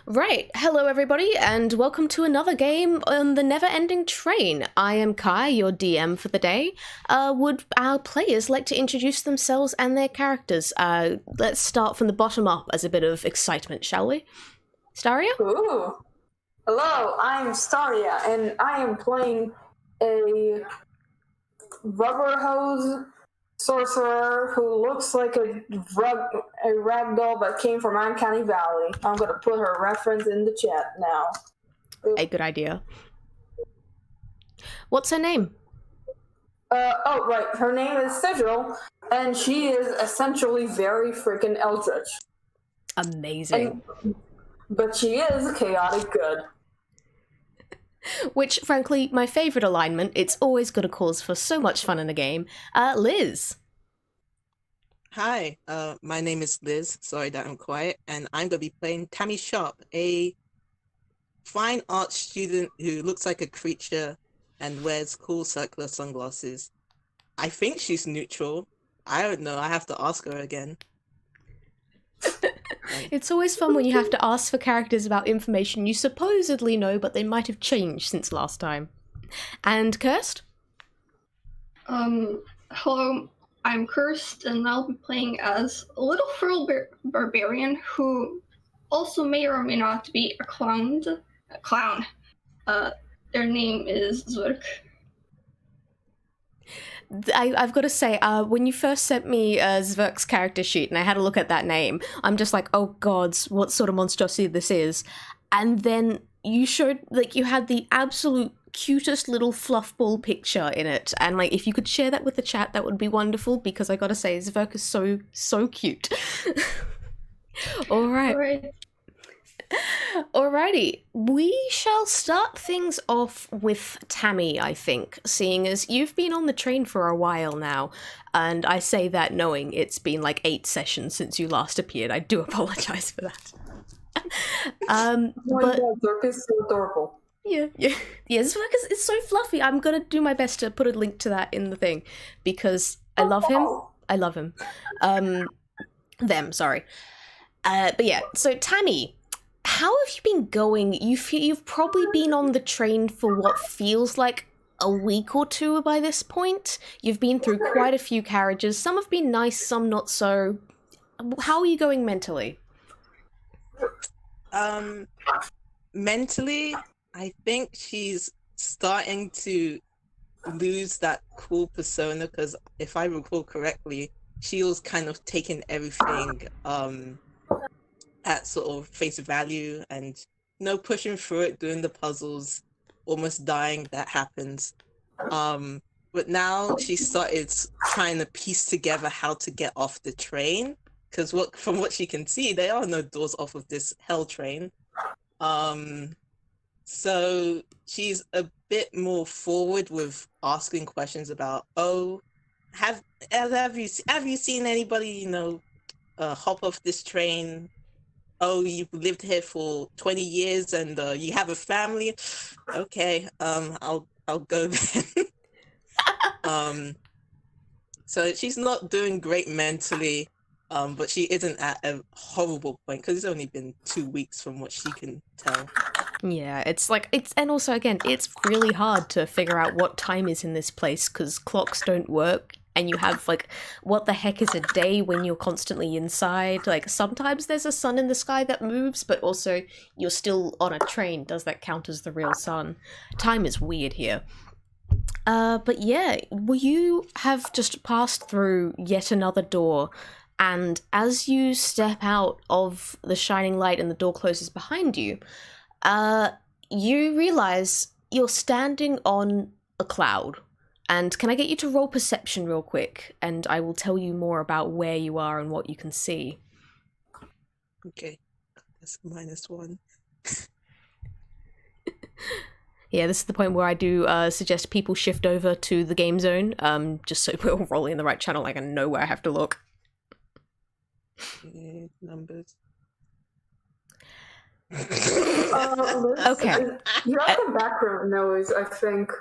Right, hello everybody, and welcome to another game on the Neverending Train. I am Kai, your DM for the day. Would our players like to introduce themselves and their characters? Let's start from the bottom up as a bit of excitement, shall we? Staria? Ooh. Hello, I'm Staria, and I am playing a rubber hose sorcerer who looks like a ragdoll but came from Uncanny Valley. I'm gonna put her reference in the chat now. A good idea. What's her name? Right, her name is Sigil, and she is essentially very freaking eldritch. Amazing. But she is chaotic good. Which, frankly, my favourite alignment. It's always got a cause for so much fun in a game. Lizz. Hi, my name is Lizz. Sorry that I'm quiet, and I'm going to be playing Tammy Sharp, a fine art student who looks like a creature and wears cool circular sunglasses. I think she's neutral. I don't know. I have to ask her again. It's always fun when you have to ask for characters about information you supposedly know, but they might have changed since last time. And Kirst? Hello, I'm Kirst, and I'll be playing as a little feral barbarian who also may or may not be a clown. Their name is Zvrk. I've got to say, when you first sent me Zvrk's character sheet and I had a look at that name, I'm just like, oh gods, what sort of monstrosity this is. And then you showed, like, you had the absolute cutest little fluffball picture in it. And, like, if you could share that with the chat, that would be wonderful, because I gotta say, Zvrk is so cute. All right. Alrighty, we shall start things off with Tammy, I think, seeing as you've been on the train for a while now, and I say that knowing it's been like 8 sessions since you last appeared. I do apologise for that. But Zvrk is so adorable. Yeah, Zvrk is so fluffy. I'm gonna do my best to put a link to that in the thing, because I love him. Sorry. But yeah, so Tammy, how have you been going? You've probably been on the train for what feels like a week or two by this point. You've been through quite a few carriages. Some have been nice, some not so. How are you going mentally? Mentally, I think she's starting to lose that cool persona, because if I recall correctly, she was kind of taking everything at sort of face value and pushing through it, doing the puzzles, almost dying. That happens. But now she started trying to piece together how to get off the train, because from what she can see, there are no doors off of this hell train. So she's a bit more forward with asking questions about, have you seen anybody hop off this train? Oh, you've lived here for 20 years and you have a family? Okay, I'll go then. So she's not doing great mentally, but she isn't at a horrible point, because it's only been 2 weeks from what she can tell. Yeah, and also again, it's really hard to figure out what time is in this place, because clocks don't work. And you have, like, what the heck is a day when you're constantly inside? Like, sometimes there's a sun in the sky that moves, but also you're still on a train. Does that count as the real sun? Time is weird here. But yeah, you have just passed through yet another door, and as you step out of the shining light and the door closes behind you, you realize you're standing on a cloud. And can I get you to roll perception real quick? And I will tell you more about where you are and what you can see. Okay. That's -1. Yeah, this is the point where I do suggest people shift over to the game zone, just so we're all rolling in the right channel. Like, I know where I have to look. Numbers. Okay. You have some background noise, I think.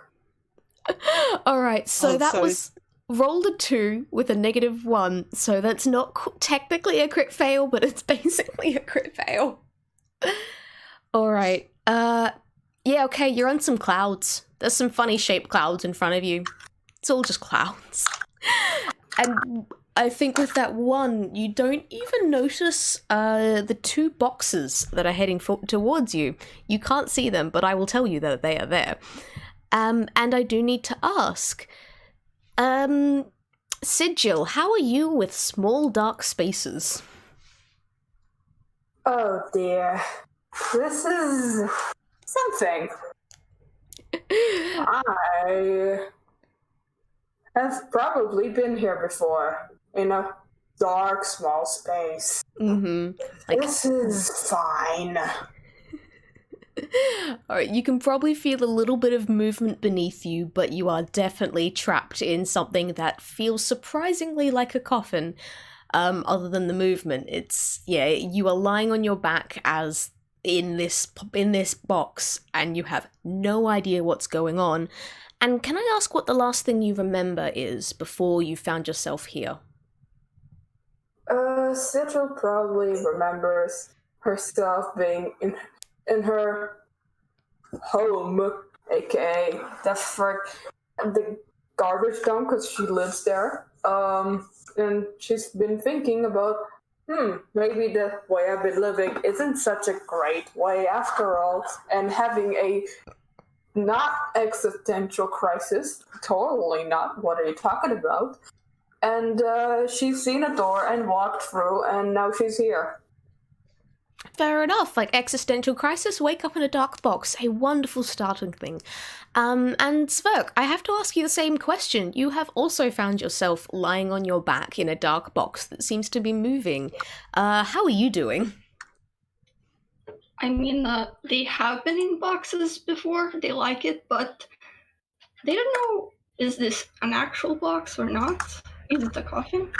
Alright, so was rolled a 2 with a -1, so that's not technically a crit fail, but it's basically a crit fail. All right. Yeah, okay, you're on some clouds. There's some funny shaped clouds in front of you. It's all just clouds. And I think with that one, you don't even notice the two boxes that are heading towards you. You can't see them, but I will tell you that they are there. And I do need to ask, Sigil, how are you with small dark spaces? Oh dear. This is something. I have probably been here before in a dark, small space. Mm-hmm. This is fine. Alright, you can probably feel a little bit of movement beneath you, but you are definitely trapped in something that feels surprisingly like a coffin. Other than the movement, it's you are lying on your back as in this box, and you have no idea what's going on. And can I ask what the last thing you remember is before you found yourself here? Sigil probably remembers herself being in her home, aka the garbage dump, because she lives there. And she's been thinking about, maybe the way I've been living isn't such a great way after all, and having a not existential crisis, totally not, what are you talking about? And she's seen a door and walked through, and now she's here. Fair enough, like existential crisis, wake up in a dark box, a wonderful starting thing. And Zvrk, I have to ask you the same question. You have also found yourself lying on your back in a dark box that seems to be moving. How are you doing? I mean, they have been in boxes before, they like it, but they don't know, is this an actual box or not? Is it a coffin?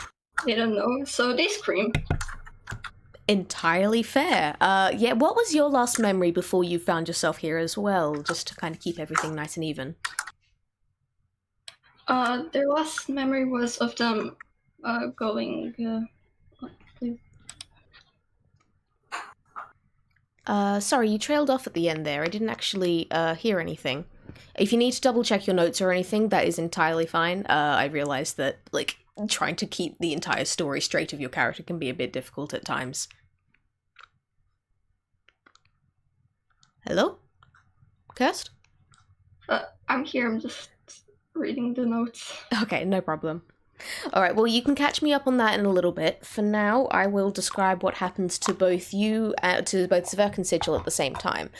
They don't know, so they scream. Entirely fair. Yeah, what was your last memory before you found yourself here as well, just to kind of keep everything nice and even? Their last memory was of them going... Sorry, you trailed off at the end there. I didn't actually hear anything. If you need to double check your notes or anything, that is entirely fine. I realize that, like, trying to keep the entire story straight of your character can be a bit difficult at times. Hello? Kirst? I'm here, I'm just reading the notes. Okay, no problem. Alright, well, you can catch me up on that in a little bit. For now, I will describe what happens to both you, to both Zvrk and Sigil at the same time.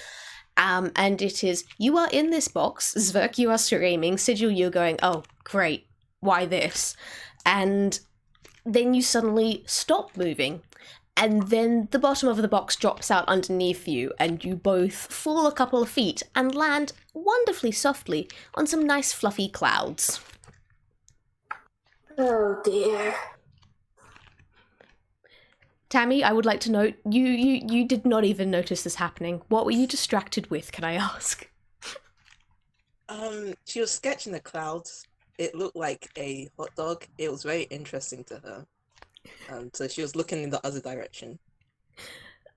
And it is, you are in this box, Zvrk, you are screaming, Sigil, you're going, oh, great, why this? And then you suddenly stop moving, and then the bottom of the box drops out underneath you, and you both fall a couple of feet and land wonderfully softly on some nice fluffy clouds. Oh dear. Tammy, I would like to note, you did not even notice this happening. What were you distracted with, can I ask? She was sketching the clouds. It looked like a hot dog. It was very interesting to her. So she was looking in the other direction.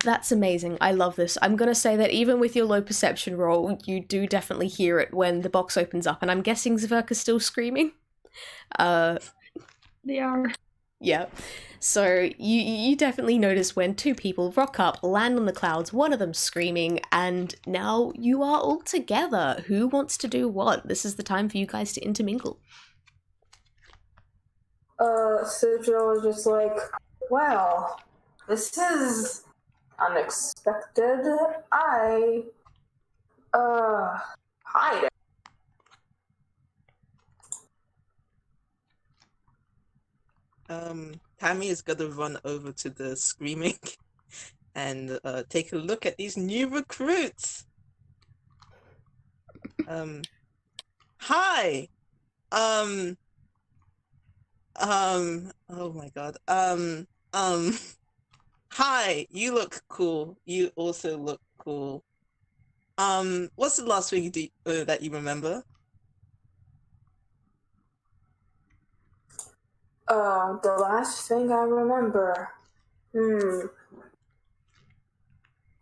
That's amazing. I love this. I'm gonna say that even with your low perception roll, you do definitely hear it when the box opens up, and I'm guessing Zvrk is still screaming. They are. Yeah. So you definitely notice when two people rock up, land on the clouds, one of them screaming, and now you are all together. Who wants to do what? This is the time for you guys to intermingle. Sigil is just like, well, this is unexpected. Hide. Tammy is gonna run over to the screaming and take a look at these new recruits. Hi. Oh my god. Hi, you look cool. You also look cool. What's the last thing that you remember? The last thing I remember.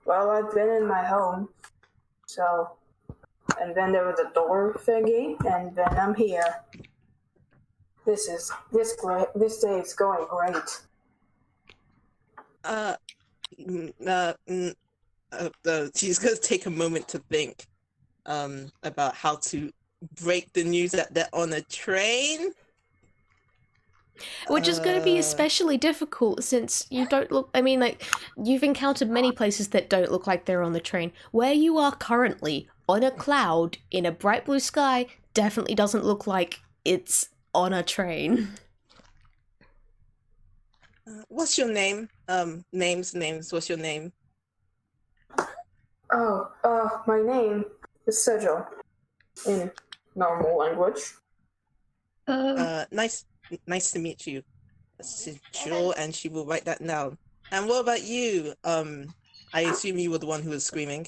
Well, I've been in my home, so, and then there was a door thingy, and then I'm here. This day is going great. She's going to take a moment to think about how to break the news that they're on a train. Which is going to be especially difficult since you don't look... I mean, like, you've encountered many places that don't look like they're on the train. Where you are currently, on a cloud, in a bright blue sky, definitely doesn't look like it's on a train. What's your name? Names, what's your name? My name is Sigil, in normal language. Nice to meet you, Sigil, and she will write that down. And what about you? I assume you were the one who was screaming.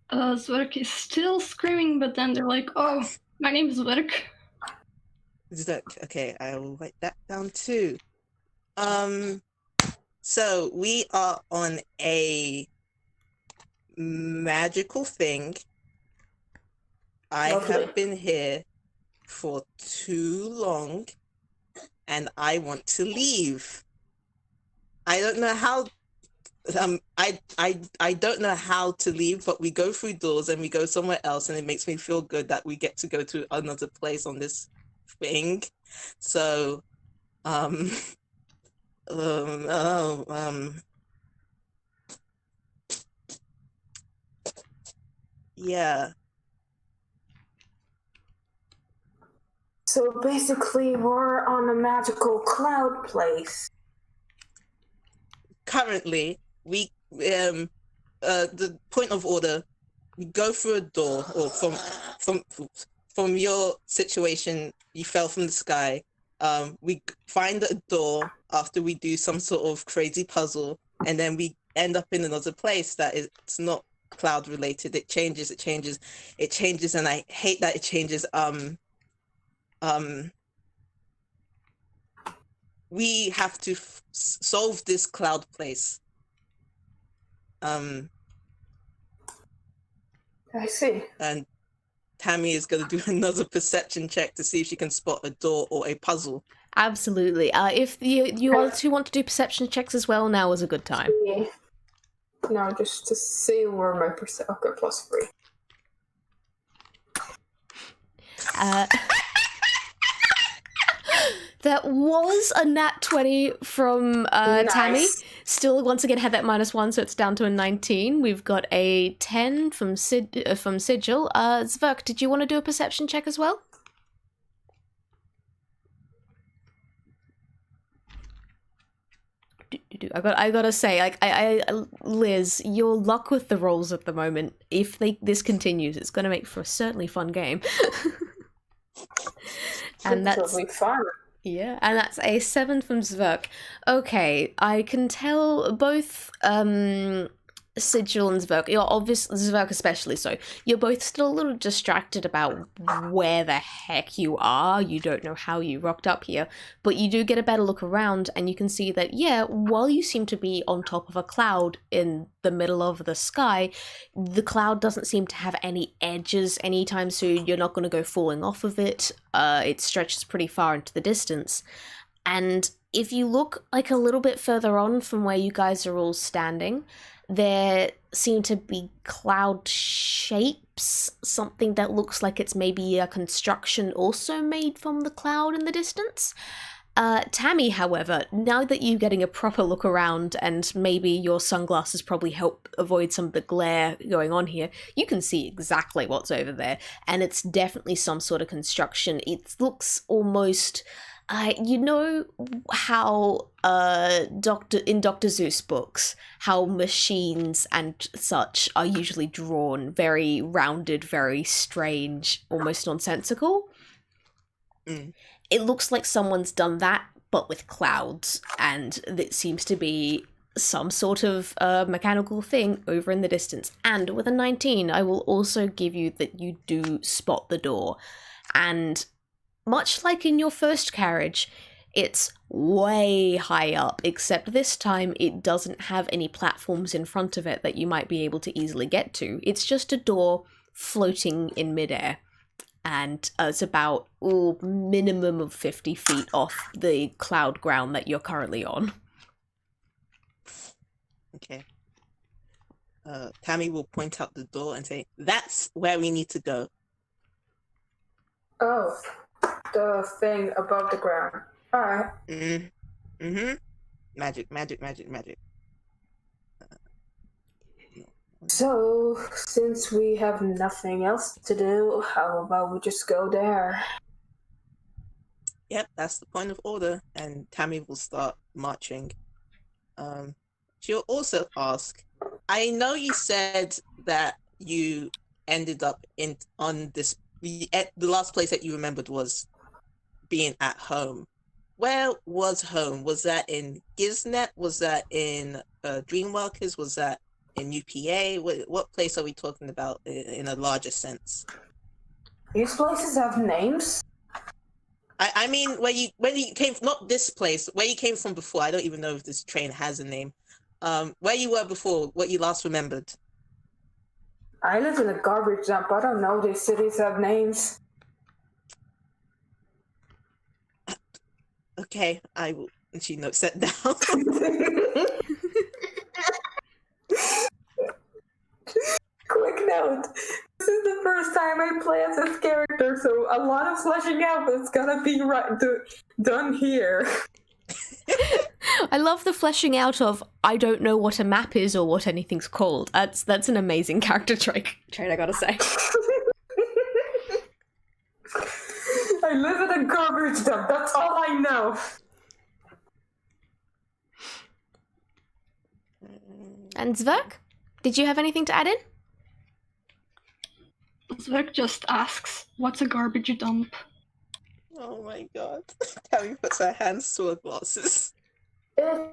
Zvrk is still screaming, but then they're like, oh, my name is Zvrk. Zvrk, okay, I will write that down too. So we are on a magical thing. I have been here for too long, and I want to leave. I don't know how. I don't know how to leave, but we go through doors and we go somewhere else, and it makes me feel good that we get to go to another place on this thing. So, yeah. So basically, we're on a magical cloud place. Currently, we the point of order, we go through a door, or from your situation, you fell from the sky. We find a door after we do some sort of crazy puzzle, and then we end up in another place that it's not cloud related. It changes, and I hate that it changes. We have to solve this cloud place. I see. And Tammy is going to do another perception check to see if she can spot a door or a puzzle. Absolutely. If you all two want to do perception checks as well, now is a good time. Yeah. No, just to see where my okay, +3. That was a nat 20 from Nice. Tammy. Still, once again, had that -1, so it's down to a 19. We've got a 10 from Sigil. Zvrk, did you want to do a perception check as well? I gotta say, like, Lizz, your luck with the rolls at the moment, if this continues, it's gonna make for a certainly fun game. And that's fun. Yeah, and that's a 7 from Zvrk. Okay, I can tell both Sigil and Zvrk, you're obviously, Zvrk especially so, you're both still a little distracted about where the heck you are. You don't know how you rocked up here, but you do get a better look around and you can see that, yeah, while you seem to be on top of a cloud in the middle of the sky, the cloud doesn't seem to have any edges anytime soon. You're not going to go falling off of it. It stretches pretty far into the distance. And if you look like a little bit further on from where you guys are all standing, there seem to be cloud shapes, something that looks like it's maybe a construction also made from the cloud in the distance. Tammy, however, now that you're getting a proper look around and maybe your sunglasses probably help avoid some of the glare going on here, you can see exactly what's over there, and it's definitely some sort of construction. It looks almost... you know how in Dr. Seuss books, how machines and such are usually drawn very rounded, very strange, almost nonsensical? Mm. It looks like someone's done that, but with clouds, and it seems to be some sort of mechanical thing over in the distance. And with a 19, I will also give you that you do spot the door. And much like in your first carriage, It's way high up, except this time it doesn't have any platforms in front of it that you might be able to easily get to. It's just a door floating in midair, and it's about minimum of 50 feet off the cloud ground that you're currently on. Okay. Tammy will point out the door and say, "That's where we need to go." Oh, the thing above the ground. Alright. Mm-hmm. Magic, magic, magic, magic. So, since we have nothing else to do, how about we just go there? Yep, that's the point of order. And Tammy will start marching. She'll also ask, I know you said that you ended up on this, the last place that you remembered was being at home. Where was home? Was that in Giznet? Was that in Dreamworkers? Was that in UPA? What place are we talking about in a larger sense? These places have names? I mean, where you came from, not this place, where you came from before. I don't even know if this train has a name. Where you were before, what you last remembered. I live in a garbage dump. I don't know these cities have names. Okay, I will. And she notes that down. Quick note. This is the first time I play as this character, so a lot of fleshing out is gonna be done here. I love the fleshing out of, I don't know what a map is or what anything's called. That's an amazing character trait, I gotta say. I live in a garbage dump, that's all I know. And Zvrk, did you have anything to add in? Zvrk just asks, what's a garbage dump? Oh my god. Tammy puts her hands to her glasses. It's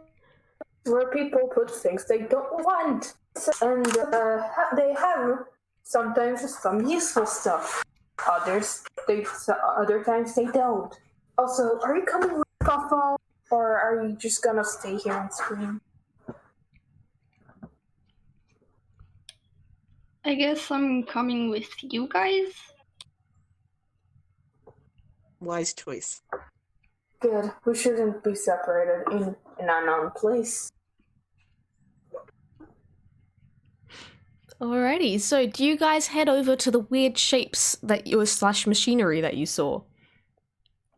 where people put things they don't want. And they have sometimes some useful stuff. Other times they don't. Also, are you coming with Puffball? Or are you just gonna stay here and scream? I guess I'm coming with you guys. Wise choice. Good. We shouldn't be separated in an unknown place. Alrighty, so do you guys head over to the weird shapes that you / machinery that you saw?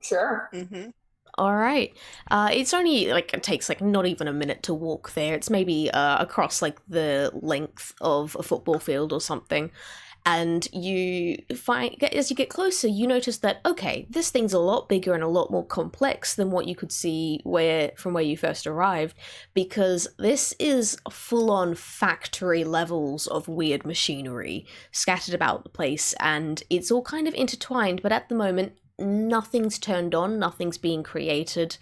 Sure. Mm-hmm. Alright. It's only, it takes, not even a minute to walk there. It's maybe across, the length of a football field or something. And you find, as you get closer, you notice that, okay, this thing's a lot bigger and a lot more complex than what you could see from where you first arrived, because this is full-on factory levels of weird machinery scattered about the place, and it's all kind of intertwined, but at the moment, nothing's turned on, nothing's being created.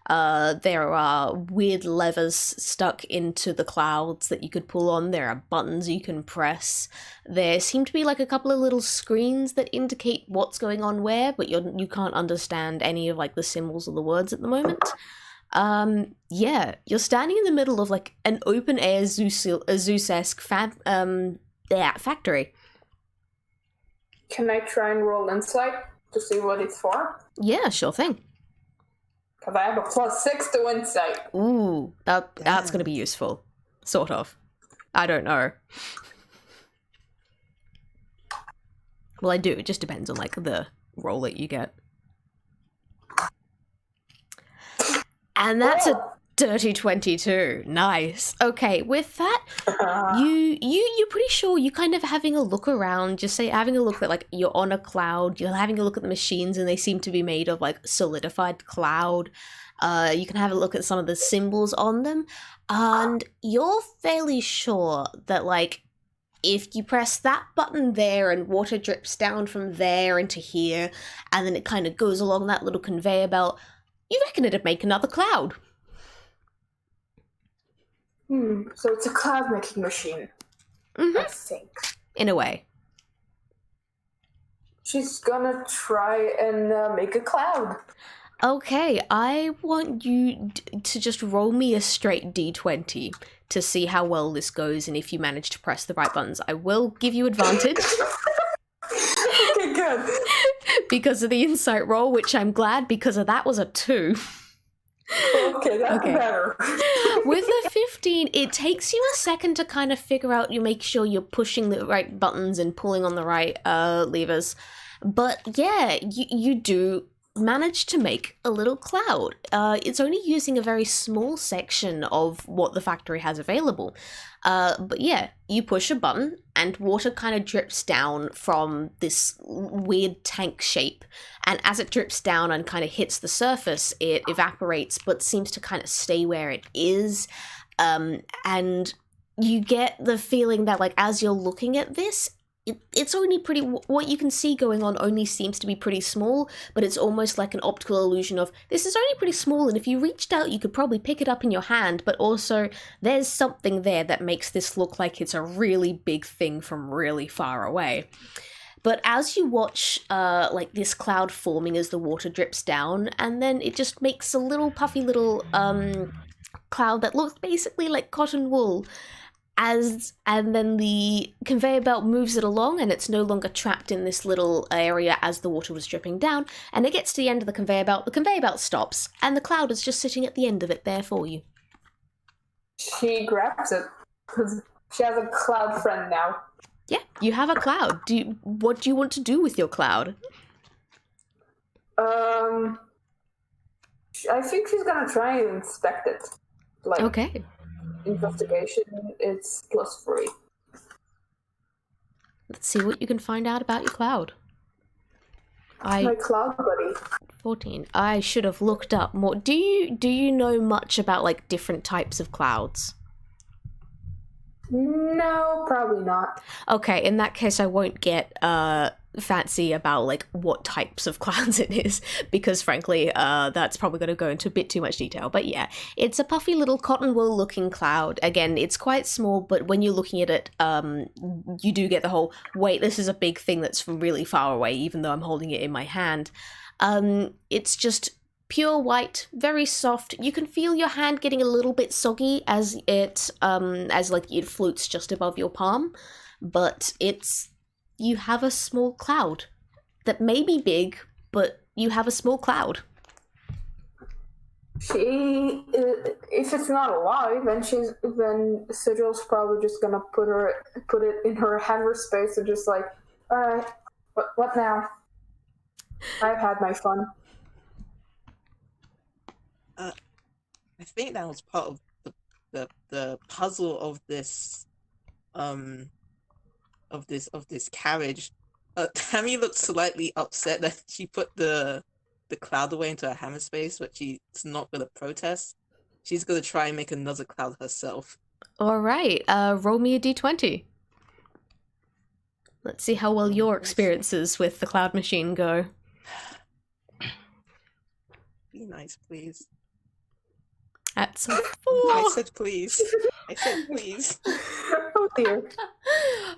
There are weird levers stuck into the clouds that you could pull on. There are buttons you can press. There seem to be a couple of little screens that indicate what's going on where, but you can't understand any of the symbols or the words at the moment. Yeah, you're standing in the middle of an open air Zeus-esque factory. Can I try and roll insight to see what it's for? Yeah, sure thing. Because I have a +6 to insight. Ooh, that's going to be useful. Sort of. I don't know. Well, I do. It just depends on, the roll that you get. And that's a dirty 22. Nice. Okay, with that, you're pretty sure you're kind of having a look around, just having a look at, you're on a cloud, you're having a look at the machines, and they seem to be made of, solidified cloud. You can have a look at some of the symbols on them, and you're fairly sure that, if you press that button there and water drips down from there into here, and then it kind of goes along that little conveyor belt, you reckon it'd make another cloud. So it's a cloud-making machine. Mm-hmm. I think. In a way. She's gonna try and make a cloud. Okay, I want you to just roll me a straight d20 to see how well this goes and if you manage to press the right buttons. I will give you advantage Okay, good. because of the insight roll, which I'm glad because of that was a 2. Okay, that's Okay. better. With a 15, it takes you a second to kind of figure out, you make sure you're pushing the right buttons and pulling on the right levers. But yeah, you do manage to make a little cloud. It's only using a very small section of what the factory has available. But yeah, you push a button and water kind of drips down from this weird tank shape. And as it drips down and kind of hits the surface, it evaporates but seems to kind of stay where it is. And you get the feeling that, like, as you're looking at this, it's only pretty, what you can see going on only seems to be pretty small, but it's almost like an optical illusion of, this is only pretty small, and if you reached out you could probably pick it up in your hand, but also there's something there that makes this look like it's a really big thing from really far away. But as you watch like this cloud forming as the water drips down, and then it just makes a little puffy little cloud that looks basically like cotton wool, and then the conveyor belt moves it along and it's no longer trapped in this little area as the water was dripping down, and it gets to the end of the conveyor belt stops, and the cloud is just sitting at the end of it there for you. She grabs it because she has a cloud friend now. Yeah, you have a cloud. What do you want to do with your cloud? I think she's gonna try and inspect it. Like, Okay. investigation, it's +3. Let's see what you can find out about your cloud. My cloud buddy. 14. I should have looked up more. Do you know much about, like, different types of clouds? No, probably not. Okay, in that case I won't get fancy about, like, what types of clouds it is, because frankly that's probably going to go into a bit too much detail. But yeah, it's a puffy little cotton wool looking cloud. Again, it's quite small, but when you're looking at it, you do get the whole, wait, this is a big thing that's from really far away, even though I'm holding it in my hand. It's just pure white, very soft. You can feel your hand getting a little bit soggy as it floats just above your palm, but you have a small cloud that may be big, but you have a small cloud. If it's not alive, then Sigil's probably just gonna put it in her hammer-space and just like, what now? I've had my fun. I think that was part of the puzzle of this carriage. Tammy looked slightly upset that she put the cloud away into a hammer space, but she's not gonna protest. She's gonna try and make another cloud herself. All right, roll me a d20. Let's see how well your experiences with the cloud machine go. Be nice, please. That's a 4. I said please. I said please. Oh dear.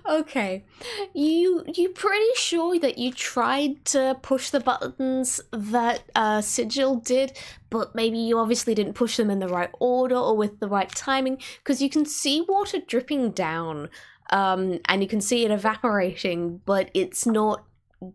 Okay, you pretty sure that you tried to push the buttons that Sigil did, but maybe you obviously didn't push them in the right order or with the right timing, because you can see water dripping down, and you can see it evaporating, but it's not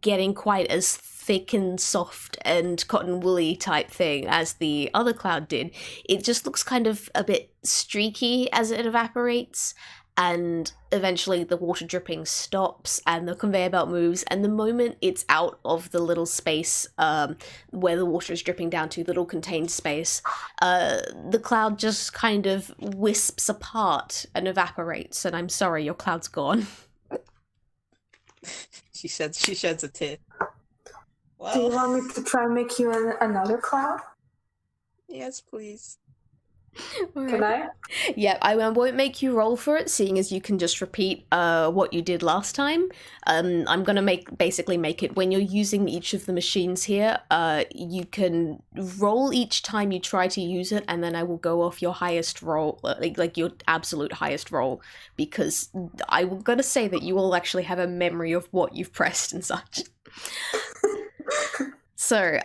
getting quite as thick and soft and cotton woolly type thing as the other cloud did. It just looks kind of a bit streaky as it evaporates, and eventually the water dripping stops and the conveyor belt moves, and the moment it's out of the little space where the water is dripping down to, the little contained space, the cloud just kind of wisps apart and evaporates, and I'm sorry, your cloud's gone. She sheds a tear. Do you Well, want me to try and make you another cloud? yes, please. Can I? Yeah, I won't make you roll for it, seeing as you can just repeat what you did last time. I'm gonna basically make it, when you're using each of the machines here, you can roll each time you try to use it, and then I will go off your highest roll, like your absolute highest roll, because I'm gonna say that you all actually have a memory of what you've pressed and such. So,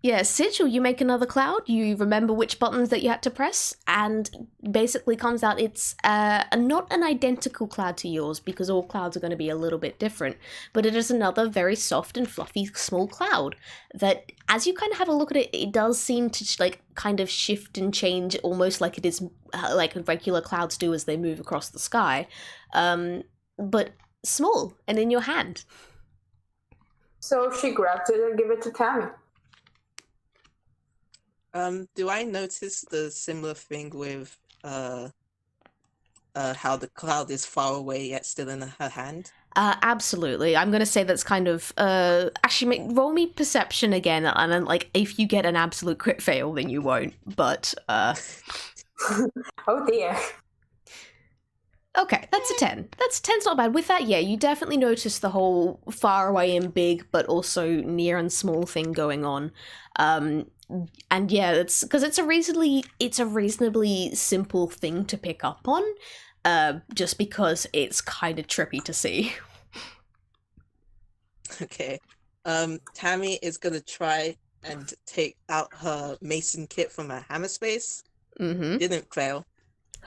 Yeah, Sigil, you make another cloud, you remember which buttons that you had to press, and basically comes out it's not an identical cloud to yours, because all clouds are going to be a little bit different, but it is another very soft and fluffy small cloud that, as you kind of have a look at it, it does seem to like kind of shift and change almost like it is like regular clouds do as they move across the sky, but small and in your hand. So she grabs it and give it to Tammy. Do I notice the similar thing with how the cloud is far away yet still in her hand? Absolutely. I'm gonna say that's kind of actually roll me perception again, and then like if you get an absolute crit fail, then you won't. But Oh dear. Okay, that's a 10. 10's not bad. With that, yeah, you definitely notice the whole far away and big, but also near and small thing going on. And yeah, it's because it's a reasonably simple thing to pick up on, just because it's kind of trippy to see. Okay. Tammy is gonna try and take out her mason kit from her hammer space. Mm-hmm. Didn't fail.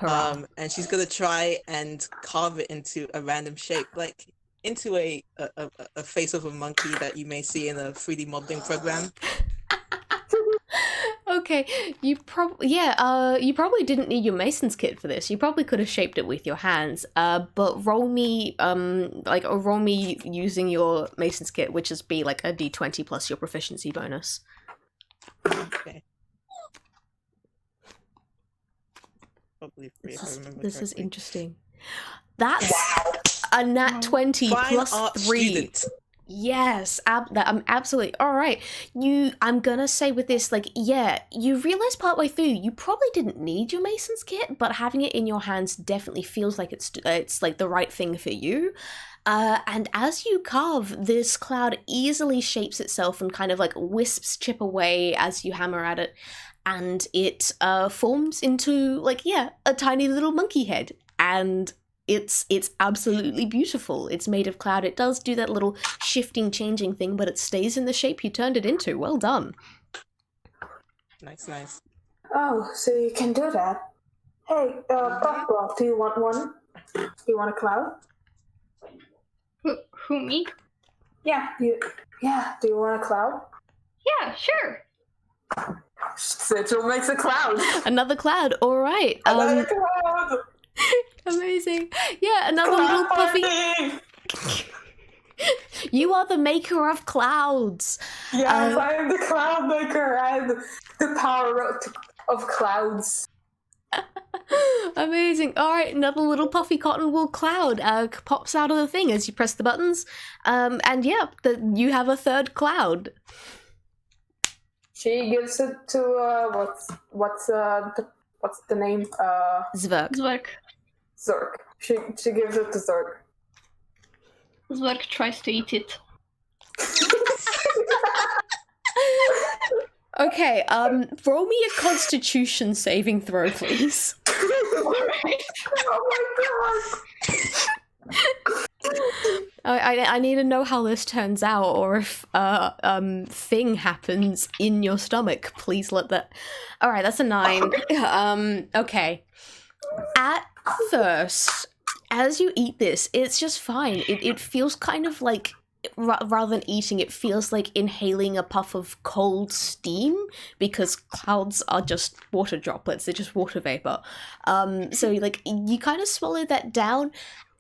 And she's gonna try and carve it into a random shape, like into a face of a monkey that you may see in a 3D modeling program. Okay, you probably didn't need your mason's kit for this. You probably could have shaped it with your hands. But roll me using your mason's kit, which is be like a D20 plus your proficiency bonus. Okay. Probably 3. This is interesting. That's a nat 20 Fine plus art 3. Student. Yes, I'm absolutely all right. I'm gonna say with this, like, yeah, you realize partway through you probably didn't need your mason's kit, but having it in your hands definitely feels like it's like the right thing for you. And as you carve, this cloud easily shapes itself and kind of like wisps chip away as you hammer at it, and it forms into like a tiny little monkey head, and it's absolutely beautiful. It's made of cloud. It does do that little shifting, changing thing, but it stays in the shape you turned it into. Well done. Nice. Oh, so you can do that. Hey, Buffalo, do you want one? Do you want a cloud? Who, me? Yeah, do you want a cloud? Yeah, sure. Sigil makes a cloud. Another cloud. All right. Another cloud. Amazing. Yeah, another little puffy. You are the maker of clouds. Yes, I am the cloud maker. I have the power of clouds. Amazing. All right, another little puffy cotton wool cloud pops out of the thing as you press the buttons. And yeah, you have a third cloud. She gives it to what's the name? Zvrk. Zvrk. She gives it to Zvrk. Zvrk tries to eat it. Okay, roll me a Constitution saving throw, please. Alright. Oh my god! I need to know how this turns out, or if thing happens in your stomach. Please let that. All right, that's a 9. Okay. At first, as you eat this, it's just fine. It feels kind of like, rather than eating, it feels like inhaling a puff of cold steam, because clouds are just water droplets. They're just water vapor. So like you kind of swallow that down,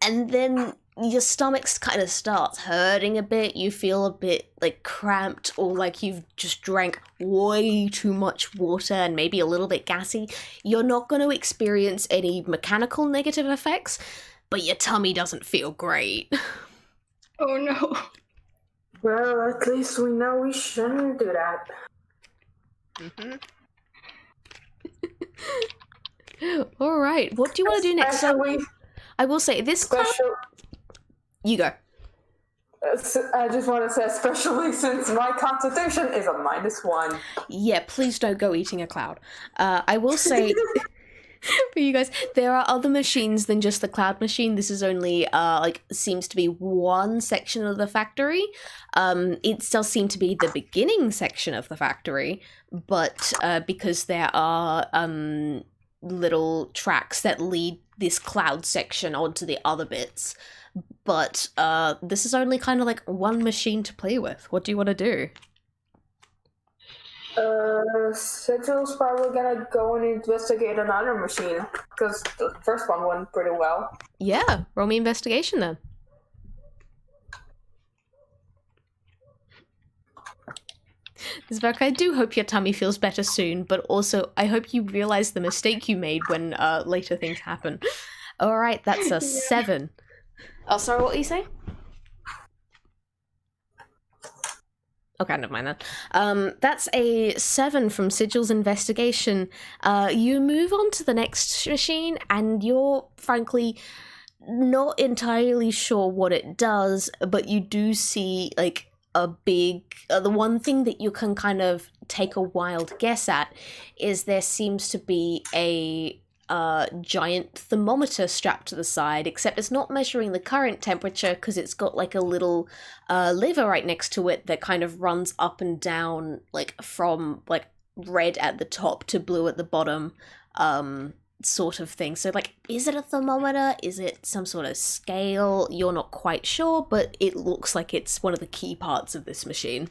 and then your stomach kind of starts hurting a bit. You feel a bit like cramped, or like you've just drank way too much water and maybe a little bit gassy. You're not going to experience any mechanical negative effects, but your tummy doesn't feel great. Oh no. Well, at least we know we shouldn't do that. All right, what do you want to do next? So I will say this. You go. I just want to say, especially since my constitution is a -1. Yeah, please don't go eating a cloud. I will say, For you guys, there are other machines than just the cloud machine. This is only seems to be one section of the factory. It does seem to be the beginning section of the factory, but because there are little tracks that lead this cloud section onto the other bits. But this is only kind of like one machine to play with. What do you want to do? Sigil's probably gonna go and investigate another machine, because the first one went pretty well. Yeah, roll me investigation then. Zvrk, I do hope your tummy feels better soon, but also I hope you realize the mistake you made when later things happen. Alright, that's a 7. Oh, sorry, what were you saying? Okay, never mind that. That's a 7 from Sigil's investigation. You move on to the next machine, and you're frankly not entirely sure what it does, but you do see like a big. The one thing that you can kind of take a wild guess at is there seems to be a giant thermometer strapped to the side, except it's not measuring the current temperature because it's got like a little lever right next to it that kind of runs up and down, like from like red at the top to blue at the bottom, sort of thing. So like, is it a thermometer? Is it some sort of scale? You're not quite sure, but it looks like it's one of the key parts of this machine.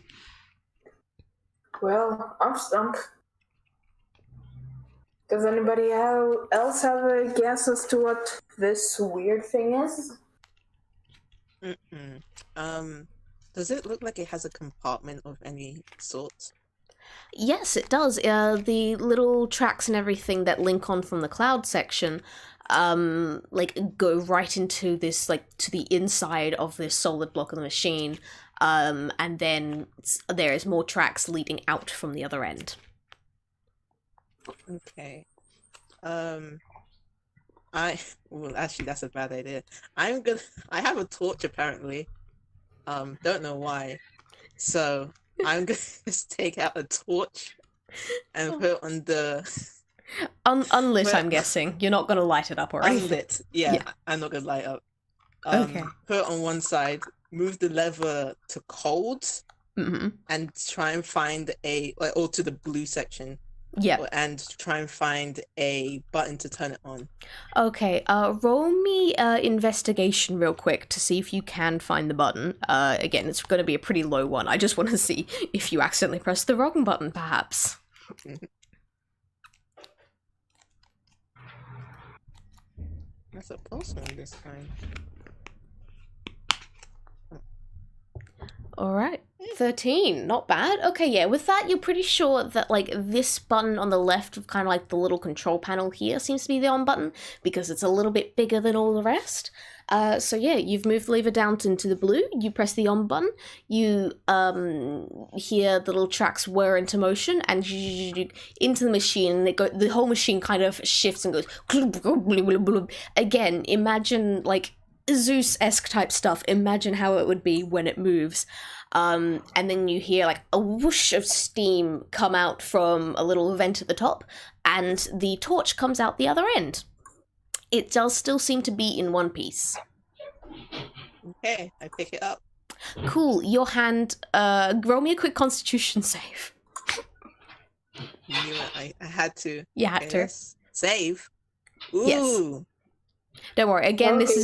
Well, I'm stumped. Does anybody else have a guess as to what this weird thing is? Does it look like it has a compartment of any sort? Yes, it does. The little tracks and everything that link on from the cloud section, like go right into this, like to the inside of this solid block of the machine, and then there is more tracks leading out from the other end. Okay. Well, actually, that's a bad idea. I have a torch apparently. Don't know why. So I'm gonna just take out a torch and put it on the Unlit, I'm guessing. You're not gonna light it up or anything. unlit. Yeah, I'm not gonna light up. Okay. Put it on one side, move the lever to cold, and try and find or to the blue section. Yeah. And try and find a button to turn it on. Okay, roll me investigation real quick to see if you can find the button. Again, it's going to be a pretty low one. I just want to see if you accidentally pressed the wrong button, perhaps. That's a plus one this time. Alright, 13, not bad. Okay, yeah, with that, you're pretty sure that, like, this button on the left of kind of like the little control panel here seems to be the on button, because it's a little bit bigger than all the rest. So yeah, you've moved the lever down into the blue, you press the on button, you hear the little tracks whir into motion, and into the machine, and the whole machine kind of shifts and goes, again, imagine, like, Zeus-esque type stuff. Imagine how it would be when it moves. And then you hear like a whoosh of steam come out from a little vent at the top, and the torch comes out the other end. It does still seem to be in one piece. Okay, I pick it up. Cool. Your hand, roll me a quick constitution save. I had to. You had to. Yes. Save? Ooh. Yes. Don't worry. Again, this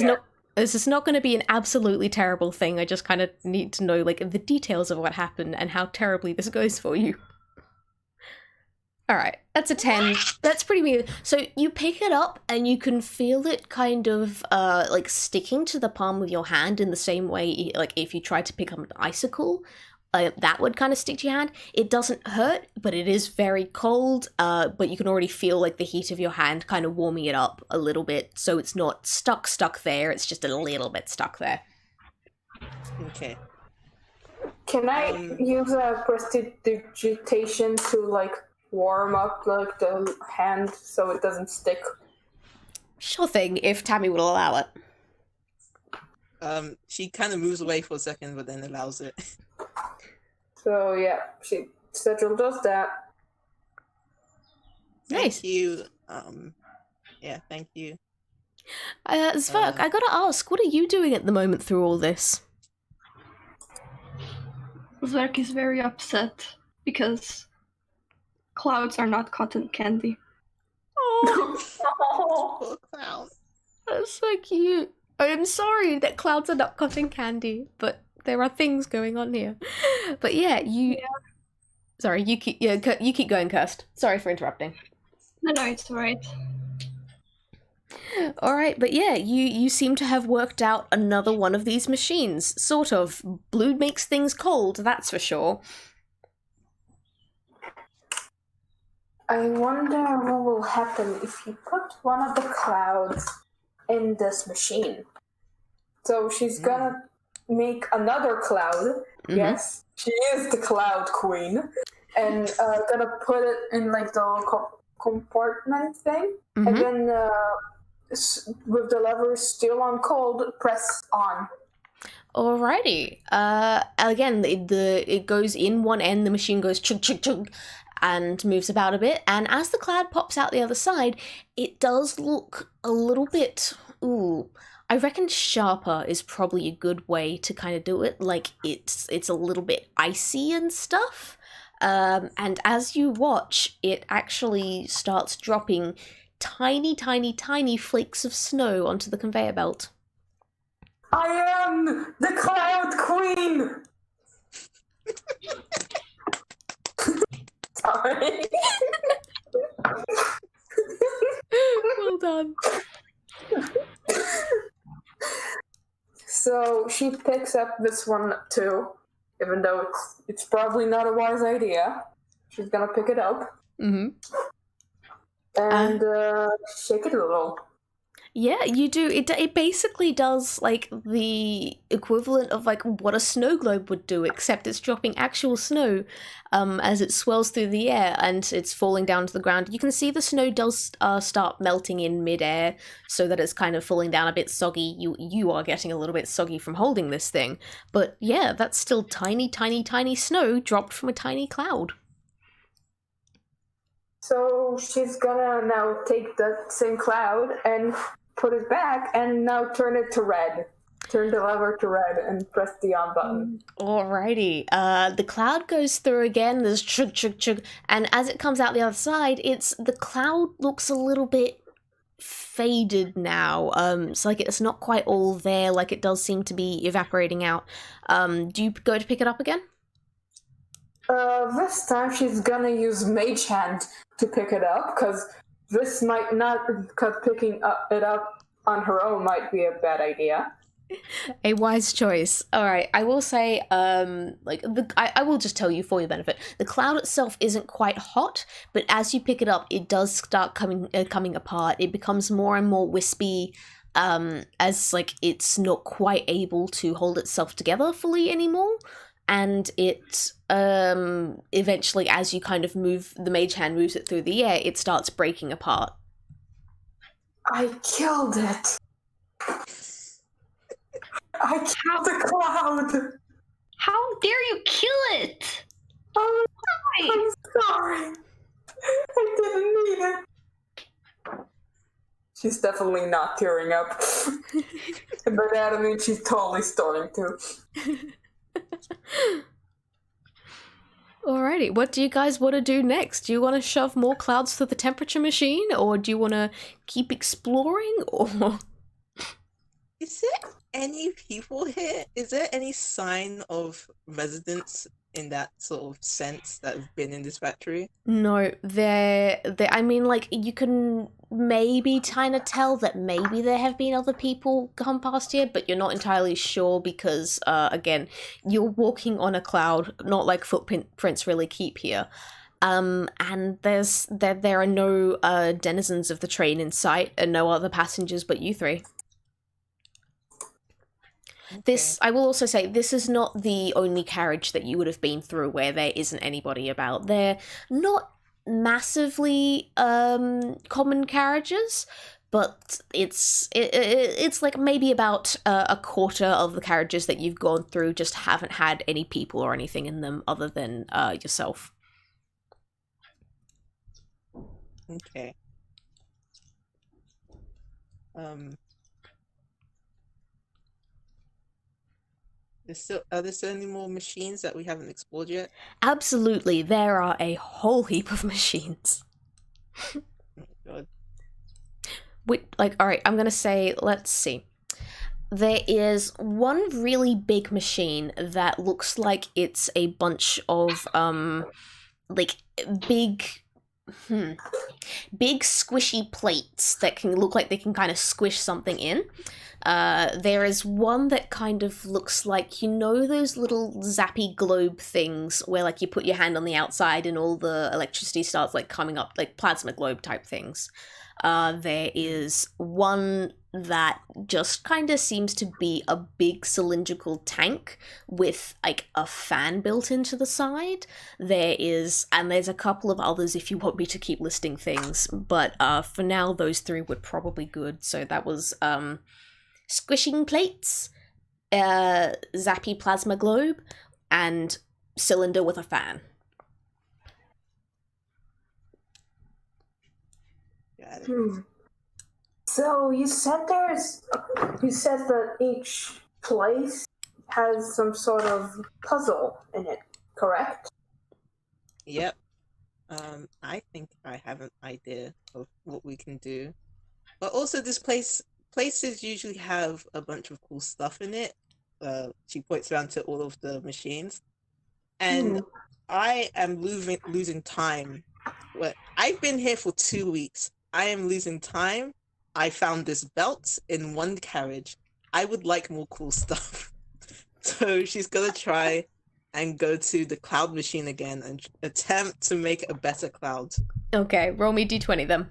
is not going to be an absolutely terrible thing. I just kind of need to know, like, the details of what happened and how terribly this goes for you. Alright, that's a 10. That's pretty weird. So you pick it up and you can feel it kind of, like, sticking to the palm of your hand in the same way, like, if you tried to pick up an icicle, that would kind of stick to your hand. It doesn't hurt, but it is very cold, but you can already feel like the heat of your hand kind of warming it up a little bit, so it's not stuck there, it's just a little bit stuck there. Okay. Can I use a prestidigitation to, like, warm up, like, the hand so it doesn't stick? Sure thing, if Tammy will allow it. She kind of moves away for a second, but then allows it. So yeah, Sigil does that. Nice. Thank you. Yeah, thank you. Zvrk, I gotta ask, what are you doing at the moment through all this? Zvrk is very upset because clouds are not cotton candy. Oh, Poor clown. that's so cute. I'm sorry that clouds are not cotton candy, but there are things going on here. But yeah, Sorry, you keep you keep going, Kirst. Sorry for interrupting. No, it's alright. All right, but yeah, you seem to have worked out another one of these machines. Sort of. Blue makes things cold, that's for sure. I wonder what will happen if you put one of the clouds in this machine. So she's gonna make another cloud. Yes, she is the cloud queen. And gonna put it in like the little compartment thing. And then with the lever still on cold, press on. Alrighty. Again, it goes in one end, the machine goes chug chug chug, and moves about a bit. And as the cloud pops out the other side, it does look a little bit. Ooh, I reckon sharper is probably a good way to kind of do it. Like it's a little bit icy and stuff. And as you watch, it actually starts dropping tiny, tiny, tiny flakes of snow onto the conveyor belt. I am the Cloud Queen! Sorry. Well done. So she picks up this one too, even though it's probably not a wise idea. She's gonna pick it up and shake it a little. Yeah, you do. It basically does like the equivalent of like what a snow globe would do, except it's dropping actual snow as it swirls through the air and it's falling down to the ground. You can see the snow does start melting in midair, so that it's kind of falling down a bit soggy. You are getting a little bit soggy from holding this thing, but yeah, that's still tiny, tiny, tiny snow dropped from a tiny cloud. So she's gonna now take that same cloud and put it back and now turn it to red. Turn the lever to red and press the on button. Alrighty. The cloud goes through again, there's chug chug chug, and as it comes out the other side, the cloud looks a little bit faded now. It's like it's not quite all there, like it does seem to be evaporating out. Do you go to pick it up again? This time she's gonna use Mage Hand to pick it up, because this might not, because picking it up on her own might be a bad idea. A wise choice. All right, I will say, I will just tell you for your benefit. The cloud itself isn't quite hot, but as you pick it up, it does start coming apart. It becomes more and more wispy, as like it's not quite able to hold itself together fully anymore. And it eventually, as you kind of move, the mage hand moves it through the air, it starts breaking apart. I killed it. I killed the cloud. How dare you kill it? Oh, I'm sorry. I didn't mean it. She's definitely not tearing up. And by that I mean she's totally starting to. Alrighty, what do you guys want to do next? Do you want to shove more clouds through the temperature machine, or do you want to keep exploring, or... Is there any people here? Is there any sign of residents in that sort of sense that have been in this factory? No, I mean, like, you can maybe kind of tell that maybe there have been other people come past here, but you're not entirely sure because, again, you're walking on a cloud, not like footprints really keep here. And there are no denizens of the train in sight and no other passengers but you three. This, I will also say, this is not the only carriage that you would have been through where there isn't anybody about. They're not massively common carriages, but it's like maybe about a quarter of the carriages that you've gone through just haven't had any people or anything in them other than yourself. Okay. Um, are there still any more machines that we haven't explored yet? Absolutely, there are a whole heap of machines. Oh, God. Alright, I'm gonna say, let's see. There is one really big machine that looks like it's a bunch of, like, big squishy plates that can look like they can kind of squish something in. There is one that kind of looks like, you know, those little zappy globe things where, like, you put your hand on the outside and all the electricity starts, like, coming up, like plasma globe type things. There is one that just kind of seems to be a big cylindrical tank with, like, a fan built into the side. There's a couple of others if you want me to keep listing things, but for now those three would probably good. So that was squishing plates, zappy plasma globe, and cylinder with a fan. Got it. So you said that each place has some sort of puzzle in it, correct? Yep. I think I have an idea of what we can do. But also places usually have a bunch of cool stuff in it. She points around to all of the machines. And I am losing time. I've been here for 2 weeks. I am losing time. I found this belt in one carriage. I would like more cool stuff. So she's gonna try and go to the cloud machine again and attempt to make a better cloud. Okay, roll me d20 then.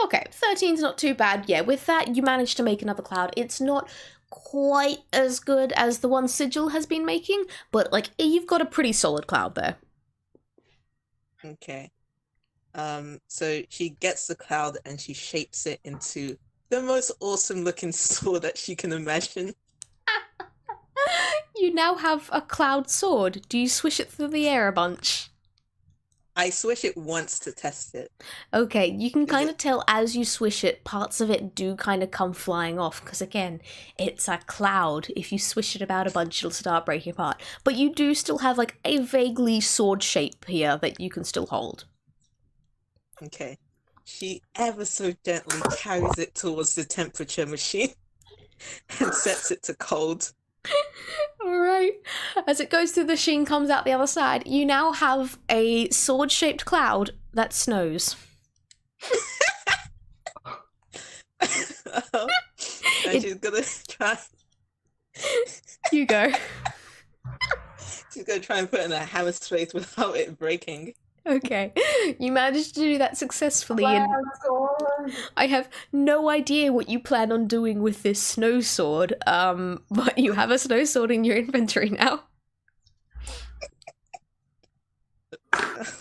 Okay, 13's not too bad. Yeah, with that, you managed to make another cloud. It's not quite as good as the one Sigil has been making, but, like, you've got a pretty solid cloud there. Okay. So she gets the cloud and she shapes it into the most awesome looking sword that she can imagine. You now have a cloud sword. Do you swish it through the air a bunch? I swish it once to test it. Okay, you can kind of tell as you swish it, parts of it do kind of come flying off, because again, it's a cloud. If you swish it about a bunch, it'll start breaking apart. But you do still have, like, a vaguely sword shape here that you can still hold. Okay. She ever so gently carries it towards the temperature machine and sets it to cold. Alright. As it goes through the machine, comes out the other side, you now have a sword-shaped cloud that snows. And she's gonna try. You go. She's gonna try and put it in a hammer's face without it breaking. Okay. You managed to do that successfully, and I have no idea what you plan on doing with this snow sword, but you have a snow sword in your inventory now.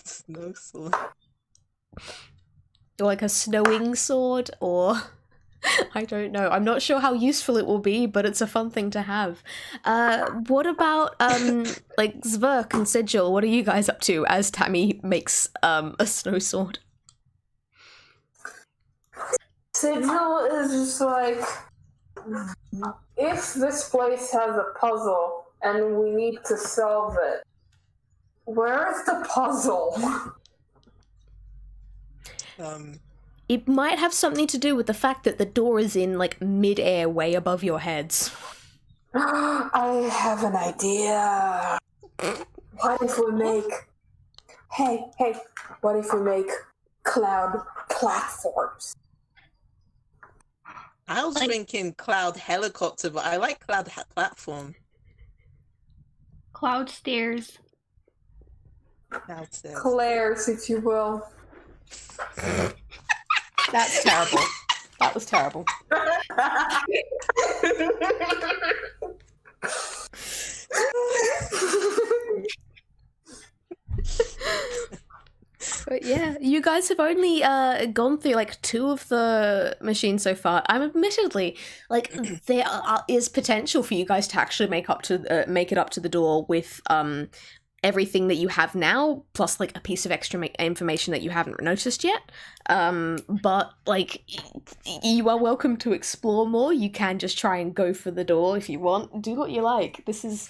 Snow sword. Or like a snowing sword, or I don't know. I'm not sure how useful it will be, but it's a fun thing to have. What about like Zvrk and Sigil? What are you guys up to as Tammy makes a snow sword? Sigil is just like, if this place has a puzzle and we need to solve it, where is the puzzle? It might have something to do with the fact that the door is in, like, mid-air way above your heads. I have an idea. What if we make... Hey, what if we make cloud platforms? I was thinking cloud helicopter, but I like cloud platform. Cloud stairs. Cloud stairs. Claire's, if you will. That's terrible. That was terrible. But yeah, you guys have only gone through like 2 of the machines so far. I'm admittedly like is potential for you guys to actually make it up to the door with everything that you have now, plus like a piece of extra information that you haven't noticed yet. But like, you are welcome to explore more. You can just try and go for the door if you want. Do what you like. This is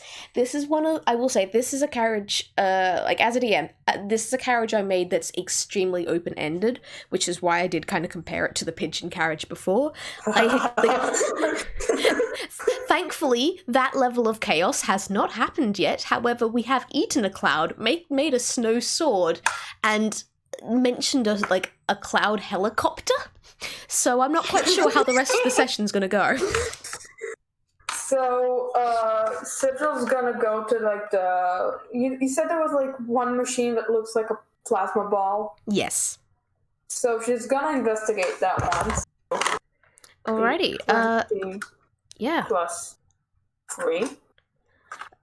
one of, I will say, this is a carriage, like as a DM, this is a carriage I made that's extremely open-ended, which is why I did kind of compare it to the pigeon carriage before. Thankfully, that level of chaos has not happened yet. However, we have eaten a cloud, made a snow sword, and mentioned a cloud helicopter. So I'm not quite sure how the rest of the session's gonna go. So, Sigil's gonna go to like the. You said there was like one machine that looks like a plasma ball. Yes. So she's gonna investigate that one. Alrighty. Yeah. Plus 3.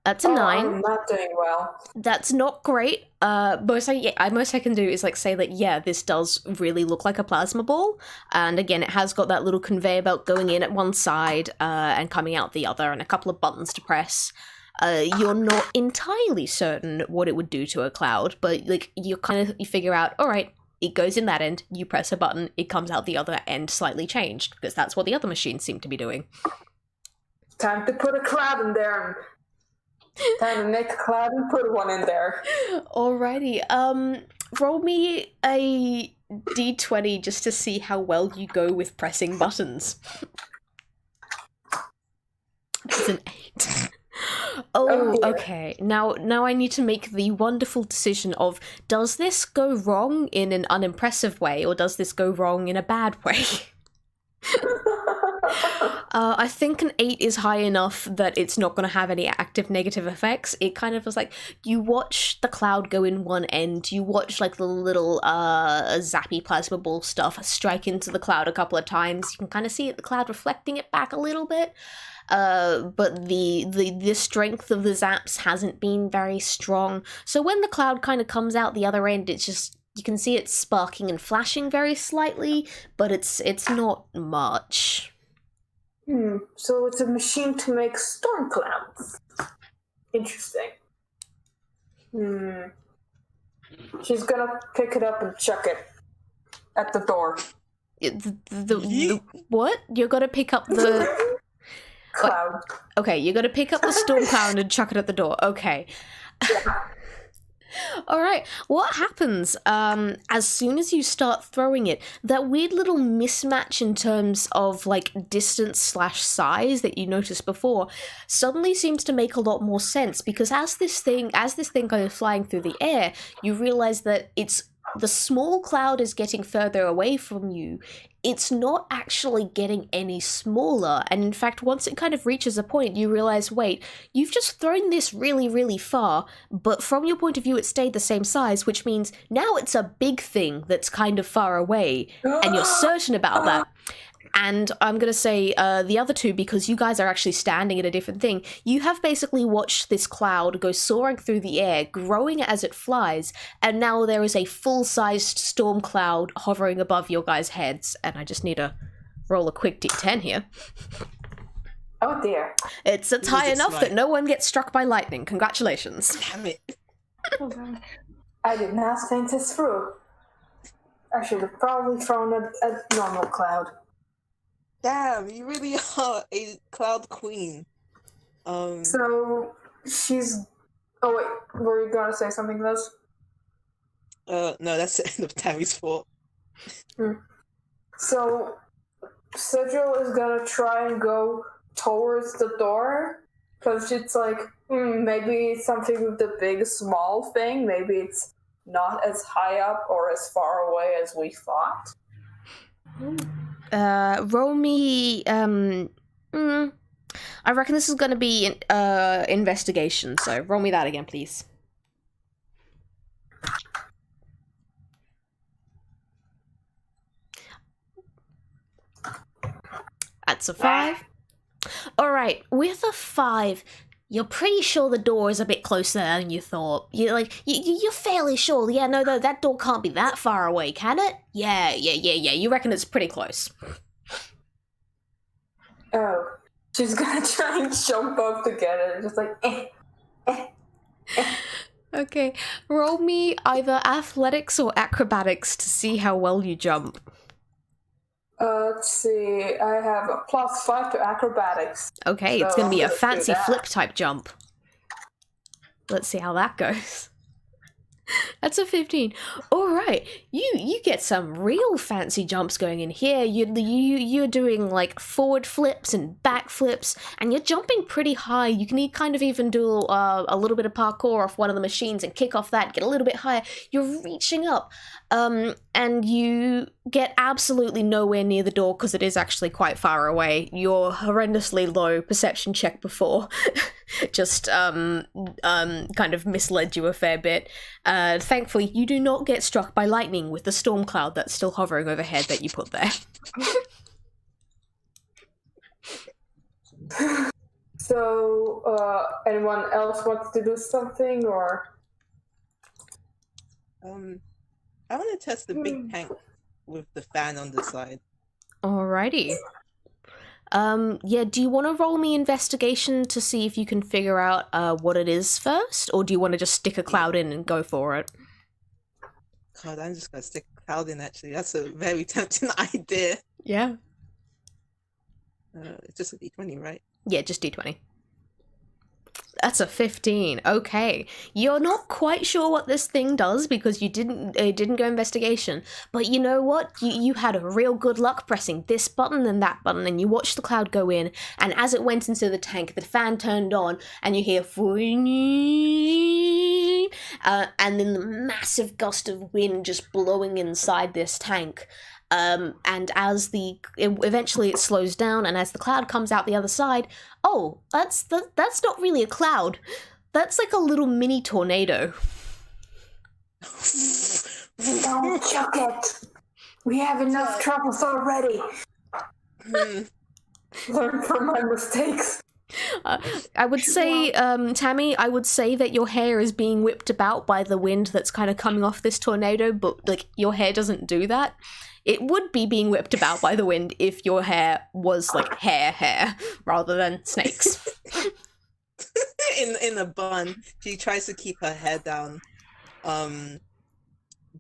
That's a 9. I'm not doing well. That's not great. Most I can do is like say that, yeah, this does really look like a plasma ball, and again, it has got that little conveyor belt going in at one side and coming out the other, and a couple of buttons to press. You're not entirely certain what it would do to a cloud, but like you figure out, all right, it goes in that end. You press a button, it comes out the other end slightly changed, because that's what the other machines seem to be doing. Time to put a cloud in there. Time to make a cloud and put one in there. Alrighty. Roll me a d20 just to see how well you go with pressing buttons. That's an 8. Oh, okay. Now I need to make the wonderful decision of, does this go wrong in an unimpressive way, or does this go wrong in a bad way? I think an 8 is high enough that it's not going to have any active negative effects. It kind of was like, you watch the cloud go in one end, you watch like the little zappy plasma ball stuff strike into the cloud a couple of times. You can kind of see the cloud reflecting it back a little bit. But the strength of the zaps hasn't been very strong. So when the cloud kind of comes out the other end, it's just, you can see it sparking and flashing very slightly, but it's not much. So it's a machine to make storm clouds. Interesting. She's gonna pick it up and chuck it at the door. The what? You're gonna pick up the cloud. Okay, you're gonna pick up the storm cloud and chuck it at the door. Okay. Yeah. All right, what happens as soon as you start throwing it? That weird little mismatch in terms of like distance/size that you noticed before suddenly seems to make a lot more sense, because as this thing kind of flying through the air, you realize that the small cloud is getting further away from you. It's not actually getting any smaller, and in fact, once it kind of reaches a point, you realize, wait, you've just thrown this really, really far, but from your point of view, it stayed the same size, which means now it's a big thing that's kind of far away, and you're certain about that. And I'm going to say the other two, because you guys are actually standing at a different thing. You have basically watched this cloud go soaring through the air, growing as it flies, and now there is a full-sized storm cloud hovering above your guys' heads. And I just need to roll a quick d10 here. Oh dear. It's high enough that no one gets struck by lightning. Congratulations. Damn it. Oh, God. I did not think this through. I should have probably thrown a normal cloud. Damn, you really are a cloud queen. So she's. Oh wait, were you gonna say something, Liz? No, that's the end of Tammy's fault. So Sigil is gonna try and go towards the door, because it's like, maybe it's something with the big small thing. Maybe it's not as high up or as far away as we thought. Roll me, I reckon this is going to be investigation, so roll me that again, please. That's a 5. Alright, with a 5, you're pretty sure the door is a bit closer than you thought. You're fairly sure. Yeah, no, that door can't be that far away, can it? Yeah. You reckon it's pretty close. Oh, she's gonna try and jump up to get it, just like, Okay, roll me either athletics or acrobatics to see how well you jump. Let's see. I have a +5 to acrobatics. Okay, So it's going to be a let's do fancy that. flip type jump. Let's see how that goes. That's a 15. All right, you get some real fancy jumps going in here. You're doing like forward flips and back flips, and you're jumping pretty high. You can kind of even do a little bit of parkour off one of the machines and kick off that, get a little bit higher. You're reaching up, and you get absolutely nowhere near the door because it is actually quite far away. Your horrendously low perception check before just kind of misled you a fair bit. Thankfully, you do not get struck by lightning with the storm cloud that's still hovering overhead that you put there. So, anyone else wants to do something, or? I want to test the big tank with the fan on the side. Alrighty. Yeah, do you want to roll me investigation to see if you can figure out what it is first? Or do you want to just stick a cloud in and go for it? God, I'm just going to stick a cloud in, actually. That's a very tempting idea. Yeah. It's just a d20, right? Yeah, just d20. That's a 15. Okay. You're not quite sure what this thing does because you didn't go investigation. But you know what? You had a real good luck pressing this button and that button, and you watched the cloud go in, and as it went into the tank, the fan turned on, and you hear and then the massive gust of wind just blowing inside this tank. And as eventually it slows down, and as the cloud comes out the other side, oh, that's not really a cloud. That's like a little mini tornado. Don't chuck it. We have enough troubles already. Learn from my mistakes. I would say, Tammy, I would say that your hair is being whipped about by the wind that's kind of coming off this tornado, but like your hair doesn't do that. It would be being whipped about by the wind if your hair was like hair rather than snakes. in a bun. She tries to keep her hair down.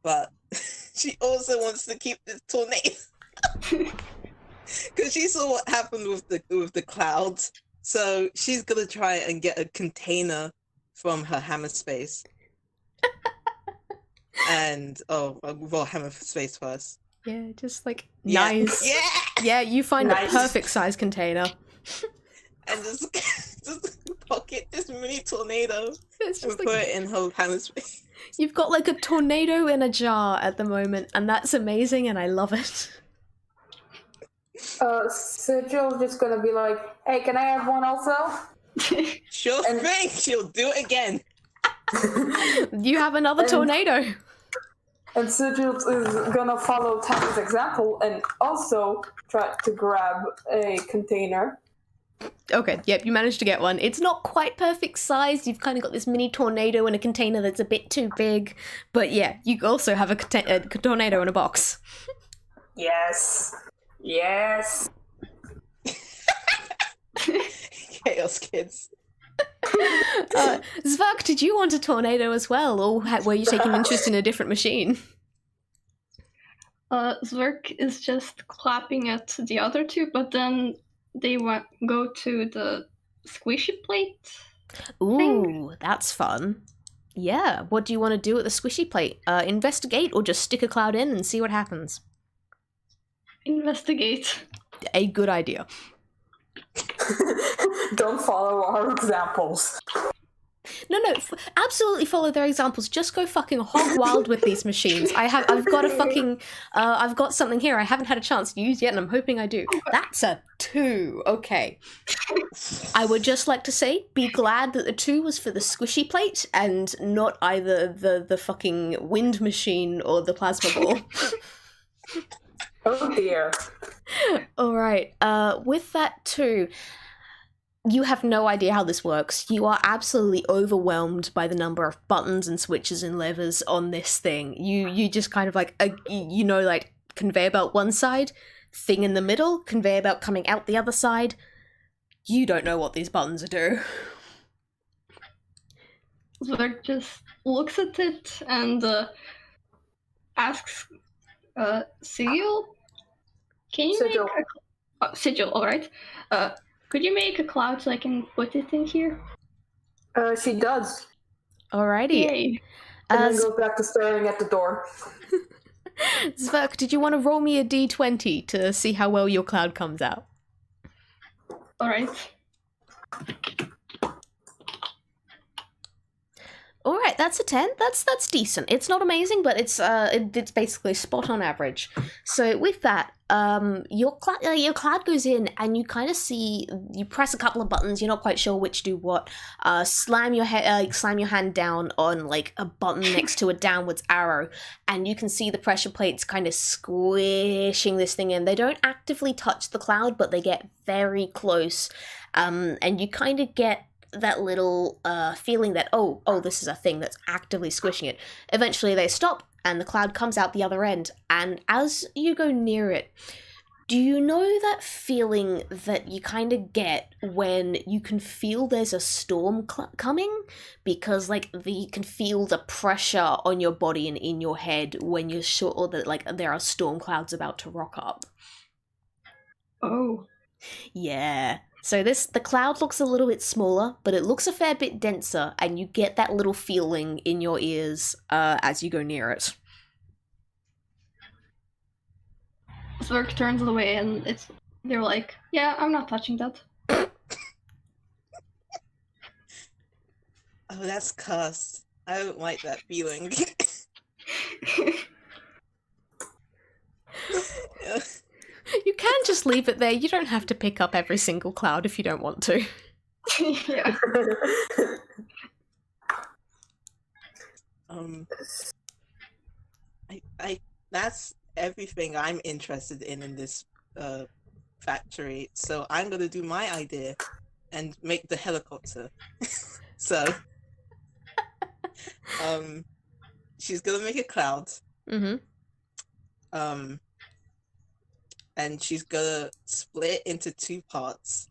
But she also wants to keep this tornado. Because she saw what happened with the clouds. So she's gonna try and get a container from her hammer space. And roll hammer space first. Yeah, just like Yeah. nice. Yeah. Yeah, you find Nice. a perfect size container. And just pocket this mini tornado It's and just put like it in her hammer space. you've got like a tornado in a jar at the moment, and that's amazing, and I love it. Sigil's just gonna be like, hey, can I have one also? Sure thing, she'll do it again. You have another And- tornado. And Sigil is gonna follow Tammy's example and also try to grab a container. Okay, yep, you managed to get one. It's not quite perfect size. You've kind of got this mini tornado in a container that's a bit too big. But yeah, you also have a tornado in a box. Yes. Yes. Chaos kids. Zvrk, did you want a tornado as well, or were you taking interest in a different machine? Zvrk is just clapping at the other two, but then they go to the squishy plate. Ooh, that's fun. Yeah, what do you want to do at the squishy plate? Investigate or just stick a cloud in and see what happens? Investigate. A good idea. Don't follow our examples. No, absolutely follow their examples. Just go fucking hog wild with these machines. I've got a fucking, I've got something here I haven't had a chance to use yet, and I'm hoping I do. That's a 2. Okay. I would just like to say, be glad that the 2 was for the squishy plate and not either the fucking wind machine or the plasma ball. Oh dear. All right. With that 2. You have no idea how this works. You are absolutely overwhelmed by the number of buttons and switches and levers on this thing. You just kind of like, like conveyor belt one side, thing in the middle, conveyor belt coming out the other side. You don't know what these buttons do. Zvrk just looks at it and asks Sigil, can you Sigil. make a Sigil, alright. Could you make a cloud so I can put it in here? She does. Alrighty. Yay. And then goes back to staring at the door. Zvrk, did you want to roll me a d20 to see how well your cloud comes out? Alright. All right, that's a 10. That's decent. It's not amazing, but it's basically spot on average. So with that, your cloud goes in, and you kind of see, you press a couple of buttons. You're not quite sure which do what. Slam your hand down on like a button next to a downwards arrow, and you can see the pressure plates kind of squishing this thing in. They don't actively touch the cloud, but they get very close, and you kind of get that little feeling that, oh, this is a thing that's actively squishing it. Eventually they stop and the cloud comes out the other end, and as you go near it, do you know that feeling that you kind of get when you can feel there's a storm coming? Because like you can feel the pressure on your body and in your head when you're sure that like there are storm clouds about to rock up. Oh. Yeah. So the cloud looks a little bit smaller, but it looks a fair bit denser, and you get that little feeling in your ears as you go near it. Zvrk turns away and they're like, yeah, I'm not touching that. Oh, that's cursed. I don't like that feeling. You can just leave it there. You don't have to pick up every single cloud if you don't want to. Yeah. I that's everything I'm interested in this factory. So I'm gonna do my idea and make the helicopter. So she's gonna make a cloud. Mm-hmm. And she's gonna split into two parts.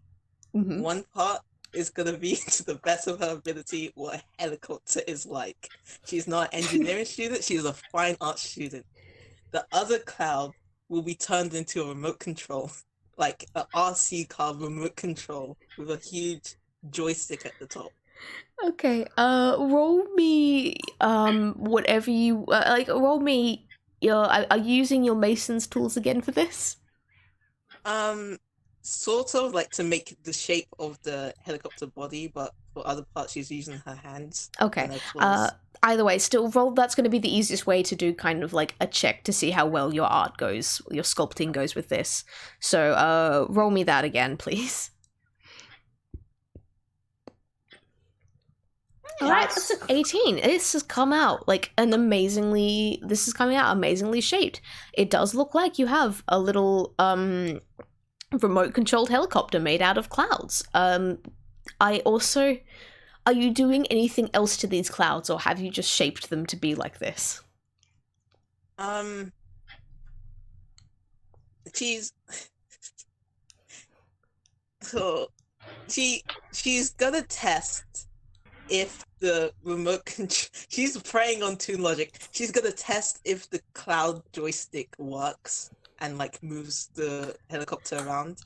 Mm-hmm. One part is gonna be, to the best of her ability, what a helicopter is like. She's not an engineering student, she's a fine arts student. The other cloud will be turned into a remote control, like an RC car remote control with a huge joystick at the top. Okay, roll me, whatever you, roll me are you using your Mason's tools again for this? Sort of, like to make the shape of the helicopter body, but for other parts she's using her hands. Okay. Either way, still roll. That's going to be the easiest way to do kind of like a check to see how well your art goes, your sculpting goes with this. So, roll me that again, please. Alright, that's an 18. This has come out this is coming out amazingly shaped. It does look like you have a little, remote controlled helicopter made out of clouds. Are you doing anything else to these clouds, or have you just shaped them to be like this? She's gonna test if the remote control. She's preying on Toon logic. She's gonna test if the cloud joystick works and like moves the helicopter around.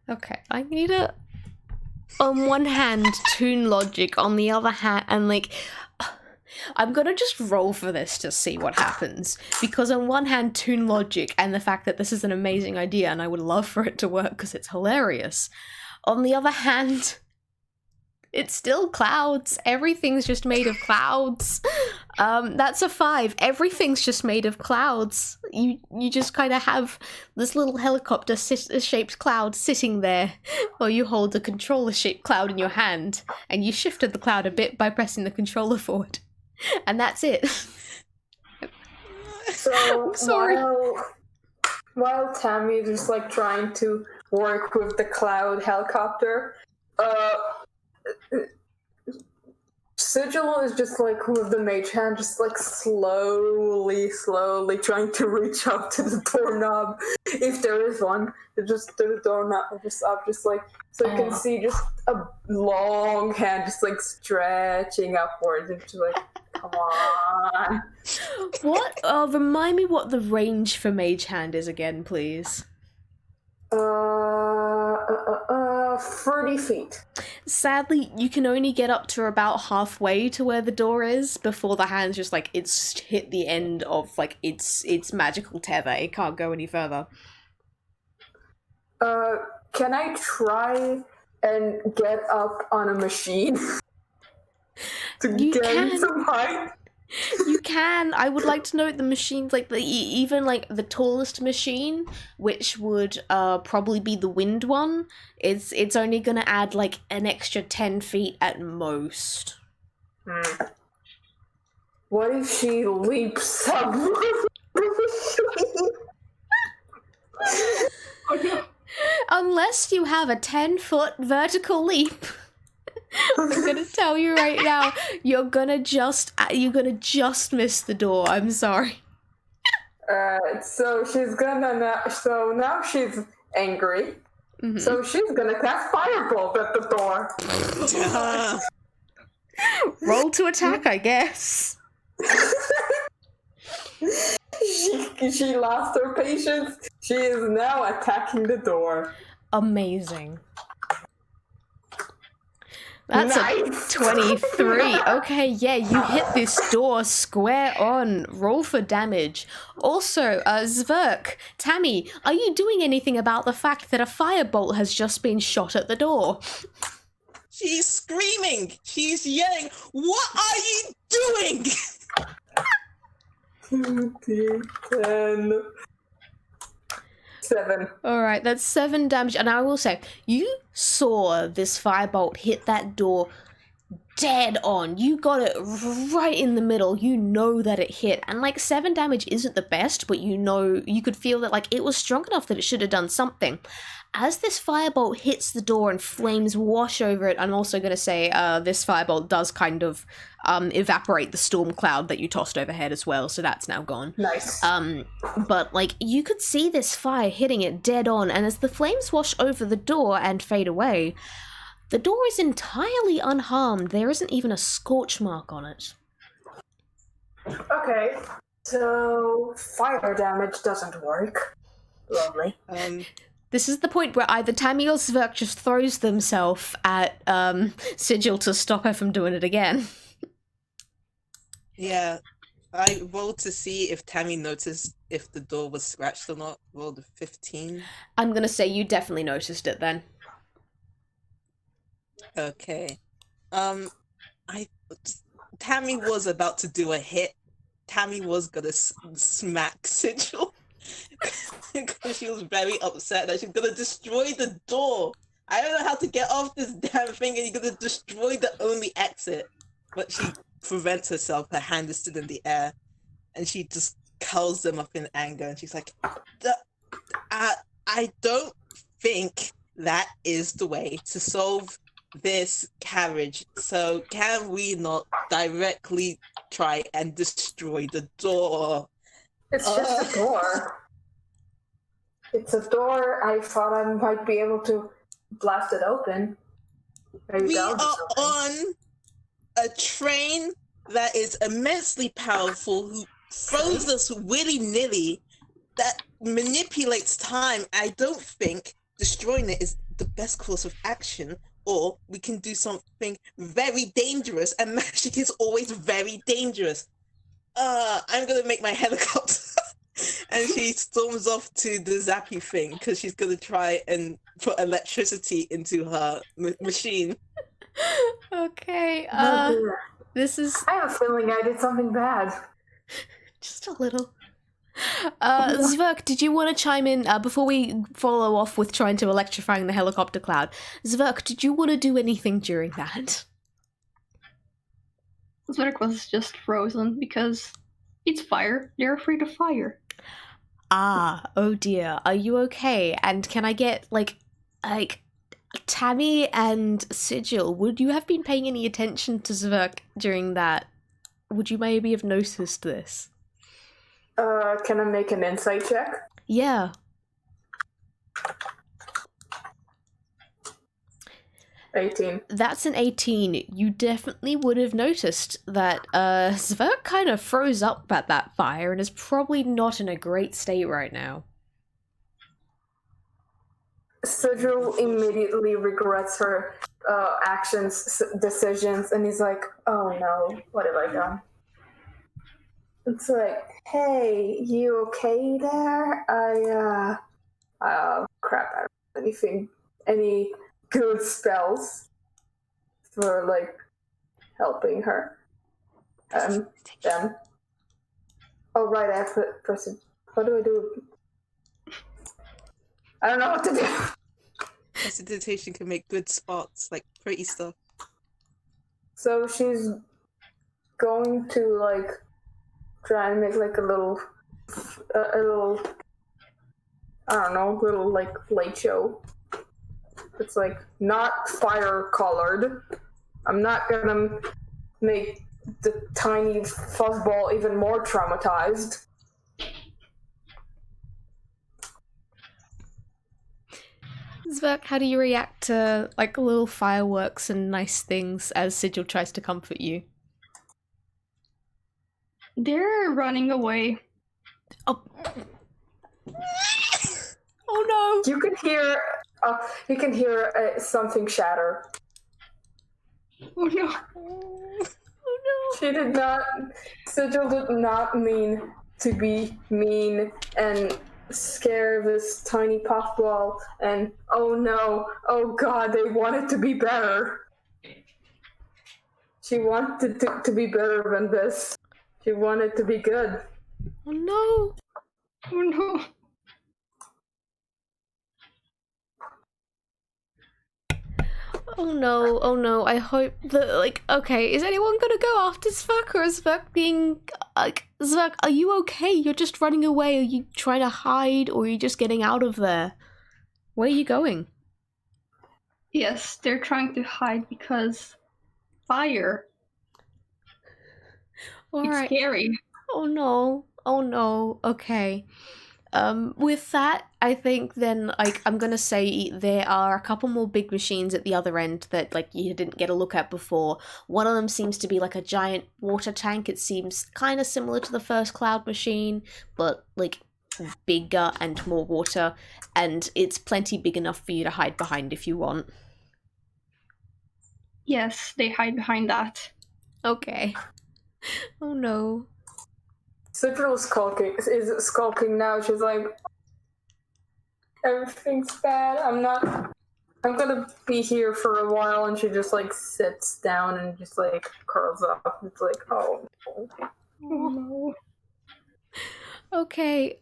Okay, I need on one hand Toon logic, on the other hand, and like I'm gonna just roll for this to see what happens, because on one hand Toon logic and the fact that this is an amazing idea and I would love for it to work because it's hilarious. On the other hand, it's still clouds. Everything's just made of clouds. That's a 5. Everything's just made of clouds. You just kind of have this little helicopter shaped cloud sitting there while you hold a controller shaped cloud in your hand, and you shifted the cloud a bit by pressing the controller forward. And that's it. So Sorry. While Tammy is just like trying to work with the cloud helicopter, Sigil is just like with the mage hand, just like slowly trying to reach up to the doorknob, if there is one. Just to the doorknob, just up, just like so you can see just a long hand, just like stretching upwards, and just like, come on. What? Remind me what the range for mage hand is again, please. 30 feet. Sadly, you can only get up to about halfway to where the door is before the hand's just like it's hit the end of like its magical tether. It can't go any further. Can I try and get up on a machine to gain some height? You can. I would like to note the machines, like even like the tallest machine, which would probably be the wind one. It's only gonna add like an extra 10 feet at most. What if she leaps up? Unless you have a 10-foot vertical leap. I'm gonna tell you right now, you're gonna just miss the door. I'm sorry. So she's gonna so now she's angry. Mm-hmm. So she's gonna cast Firebolt at the door. Roll to attack, I guess. She lost her patience. She is now attacking the door. Amazing. That's nice. A 23. Okay, yeah, you hit this door square on. Roll for damage. Also, Zvrk, Tammy, are you doing anything about the fact that a firebolt has just been shot at the door? She's screaming. She's yelling. What are you doing? 10. 7. Alright, that's 7 damage. And I will say, you saw this firebolt hit that door dead on. You got it right in the middle. You know that it hit. And like 7 damage isn't the best, but you know, you could feel that like it was strong enough that it should have done something. As this firebolt hits the door and flames wash over it, I'm also going to say this firebolt does kind of evaporate the storm cloud that you tossed overhead as well, so that's now gone. Nice. But like you could see this fire hitting it dead on, and as the flames wash over the door and fade away, the door is entirely unharmed. There isn't even a scorch mark on it. Okay, so fire damage doesn't work. Lovely. This is the point where either Tammy or Zvrk just throws themselves at Sigil to stop her from doing it again. Yeah, I rolled to see if Tammy noticed if the door was scratched or not. Rolled a 15. I'm gonna say you definitely noticed it then. Okay. Tammy was about to do a hit. Tammy was gonna smack Sigil. Because she was very upset that she's gonna destroy the door. I don't know how to get off this damn thing, and you're gonna destroy the only exit. But she prevents herself. Her hand is still in the air, and she just curls them up in anger. And she's like, "I don't think that is the way to solve this carriage. So can we not directly try and destroy the door?" It's just a door. It's a door. I thought I might be able to blast it open. Maybe We are on a train that is immensely powerful, who throws us willy-nilly, that manipulates time. I don't think destroying it is the best course of action, or we can do something very dangerous, and magic is always very dangerous. I'm gonna make my helicopter. And she storms off to the zappy thing because she's gonna try and put electricity into her machine. Okay, this is... I have a feeling I did something bad. Just a little. Zvrk, did you want to chime in before we follow off with trying to electrifying the helicopter cloud? Zvrk, did you want to do anything during that? Zvrk was just frozen because it's fire. They're afraid of fire. Ah, oh dear. Are you okay? And can I get, like, Tammy and Sigil, would you have been paying any attention to Zvrk during that? Would you maybe have noticed this? Can I make an insight check? Yeah. That's an 18. You definitely would have noticed that Zvrk kind of froze up at that fire and is probably not in a great state right now. Sigil immediately regrets her decisions, and he's like, oh no, what have I done? It's like, hey, you okay there? Crap, I don't have anything, any good spells for, like, helping her. Then. Oh, right, I have to press it. What do I do? I don't know what to do. Prestidigitation can make good spots, like pretty stuff. So she's going to, like, try and make, like, a little, I don't know, little, like, light show. It's, like, not fire-colored. I'm not gonna make the tiny fuzzball even more traumatized. Zvrk, how do you react to, like, little fireworks and nice things as Sigil tries to comfort you? They're running away. Oh. Oh no! You can hear something shatter. Oh no. Oh no! Sigil did not mean to be mean and scare this tiny puffball, and oh no, oh god, they wanted to be better. She wanted to be better than this. She wanted to be good. Oh no! Oh no. Oh no, oh no, I hope that, like, okay, is anyone gonna go after Zvrk, or is Zvrk being, like, Zvrk, are you okay? You're just running away, are you trying to hide, or are you just getting out of there? Where are you going? Yes, they're trying to hide because fire. Alright. It's scary. Oh no, okay. With that, I think then, like, I'm gonna say there are a couple more big machines at the other end that, like, you didn't get a look at before. One of them seems to be like a giant water tank. It seems kind of similar to the first cloud machine, but, like, bigger and more water, and it's plenty big enough for you to hide behind if you want. Yes, they hide behind that. Okay. Oh no. Sigil is skulking now. She's like, everything's bad. I'm gonna be here for a while, and she just, like, sits down and just, like, curls up. It's like, oh no. Oh no. Okay,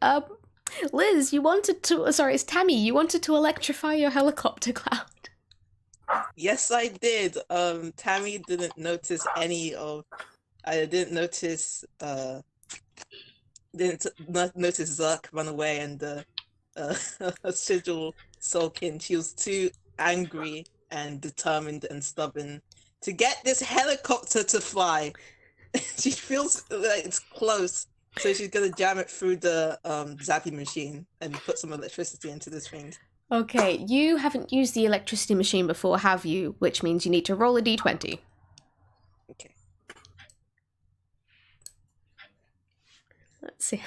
Lizz, it's Tammy, you wanted to electrify your helicopter cloud. Yes, I did. Tammy didn't notice didn't notice Zvrk run away and Sigil sulking. She was too angry and determined and stubborn to get this helicopter to fly. She feels like it's close, so she's gonna jam it through the zappy machine and put some electricity into this thing. Okay, you haven't used the electricity machine before, have you? Which means you need to roll a d20. Okay. Let's see.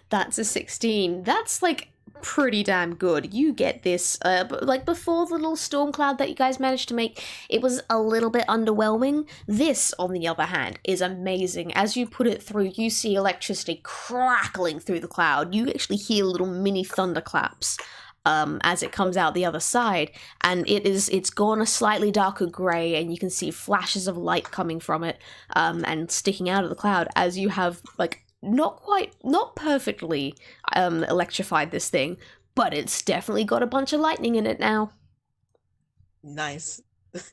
That's a 16. That's, like, pretty damn good. You get this. Like, before the little storm cloud that you guys managed to make, it was a little bit underwhelming. This, on the other hand, is amazing. As you put it through, you see electricity crackling through the cloud. You actually hear little mini thunderclaps as it comes out the other side, and it's gone a slightly darker grey, and you can see flashes of light coming from it and sticking out of the cloud as you have, like, not perfectly electrified this thing, but it's definitely got a bunch of lightning in it now. Nice.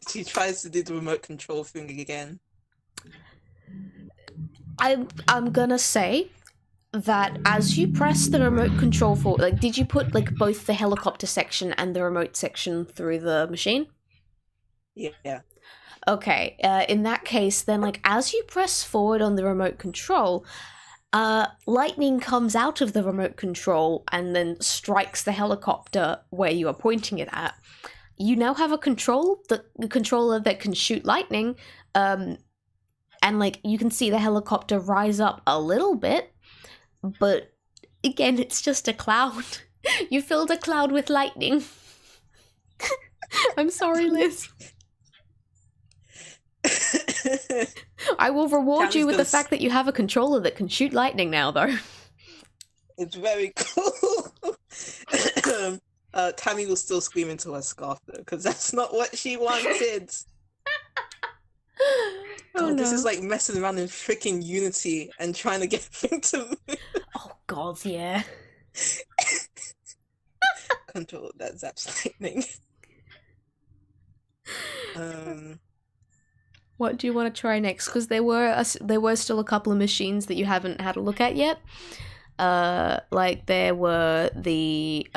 She tries to do the remote control thing again. I'm gonna say that as you press the remote control for, like, did you put like both the helicopter section and the remote section through the machine? Yeah. Okay, in that case, then, like, as you press forward on the remote control, lightning comes out of the remote control and then strikes the helicopter where you are pointing it at. You now have a controller that can shoot lightning, and, like, you can see the helicopter rise up a little bit, but, again, it's just a cloud. You filled a cloud with lightning. I'm sorry, Liz. I will reward Tammy's you with gonna the fact that you have a controller that can shoot lightning now, though. It's very cool. Tammy will still scream into her scarf, though, because that's not what she wanted. God, no. This is like messing around in freaking Unity and trying to get things to move. Oh, God, yeah. Control that zaps lightning. What do you want to try next? Because there were still a couple of machines that you haven't had a look at yet. Like there were the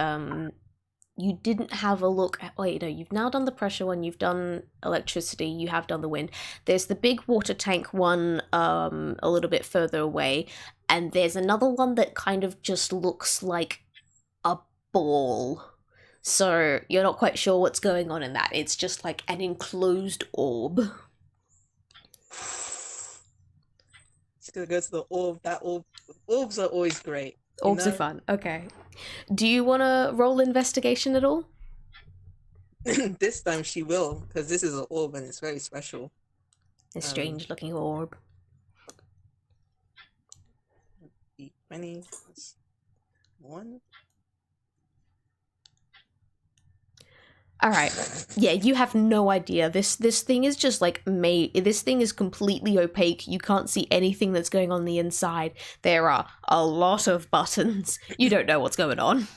you didn't have a look at. Wait, no, you've now done the pressure one. You've done electricity. You have done the wind. There's the big water tank one, a little bit further away, and there's another one that kind of just looks like a ball. So you're not quite sure what's going on in that. It's just like an enclosed orb. Just gonna go to the orb. That orb. Orbs are always great. Orbs are fun. Okay. Do you want to roll investigation at all? This time she will, because this is an orb and it's very special. A strange looking orb. 20 plus 1. Alright. Yeah, you have no idea. This thing is just like this thing is completely opaque. You can't see anything that's going on the inside. There are a lot of buttons. You don't know what's going on.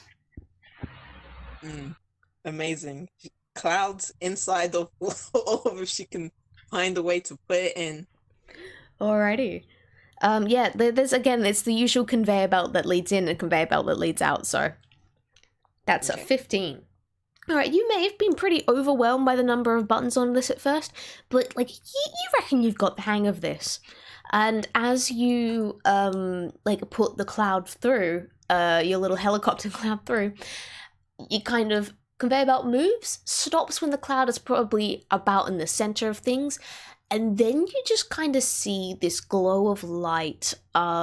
Amazing. Clouds inside the orb if she can find a way to put it in. Alrighty. Yeah, there's again, it's the usual conveyor belt that leads in and conveyor belt that leads out, so that's a 15. Alright, you may have been pretty overwhelmed by the number of buttons on this at first, but, like, you reckon you've got the hang of this. And as you, like, put the cloud through, your little helicopter cloud through, you kind of, conveyor belt moves, stops when the cloud is probably about in the center of things, and then you just kind of see this glow of light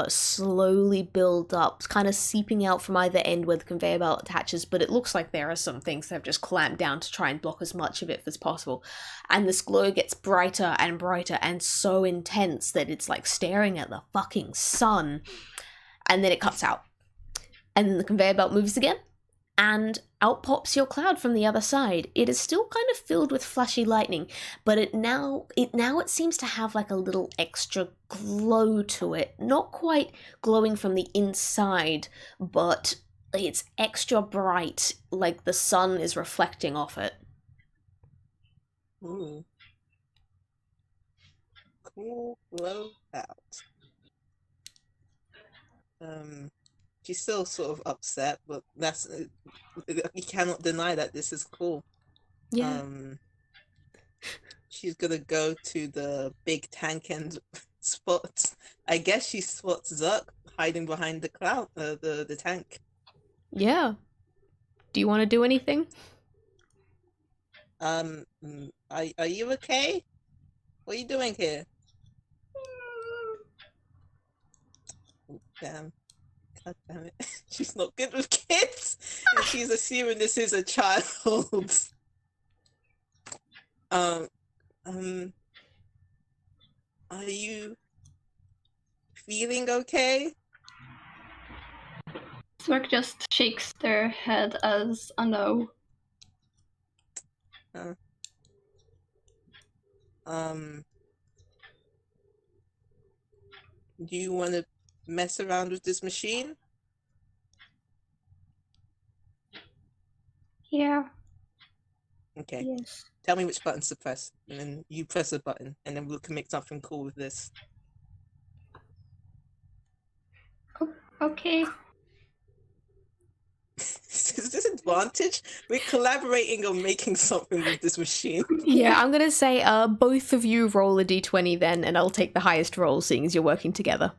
slowly build up, kind of seeping out from either end where the conveyor belt attaches, but it looks like there are some things that have just clamped down to try and block as much of it as possible. And this glow gets brighter and brighter and so intense that it's like staring at the fucking sun. And then it cuts out. And then the conveyor belt moves again. And out pops your cloud from the other side. It is still kind of filled with flashy lightning, but it now seems to have like a little extra glow to it. Not quite glowing from the inside, but it's extra bright, like the sun is reflecting off it. Ooh. Cool glow out. She's still sort of upset, but that's you cannot deny that this is cool. Yeah. She's gonna go to the big tank and spots. I guess she spots Zvrk hiding behind the cloud, the tank. Yeah. Do you want to do anything? Are you okay? What are you doing here? Oh, damn. God damn it. She's not good with kids. And she's assuming this is a child. Are you feeling okay? Zvrk just shakes their head as a no. Do you want to mess around with this machine? Yeah. Okay. Yes. Tell me which buttons to press, and then you press a button, and then we can make something cool with this. Okay. Is this advantage? We're collaborating on making something with this machine. Yeah, I'm gonna say both of you roll a d20 then, and I'll take the highest roll, seeing as you're working together.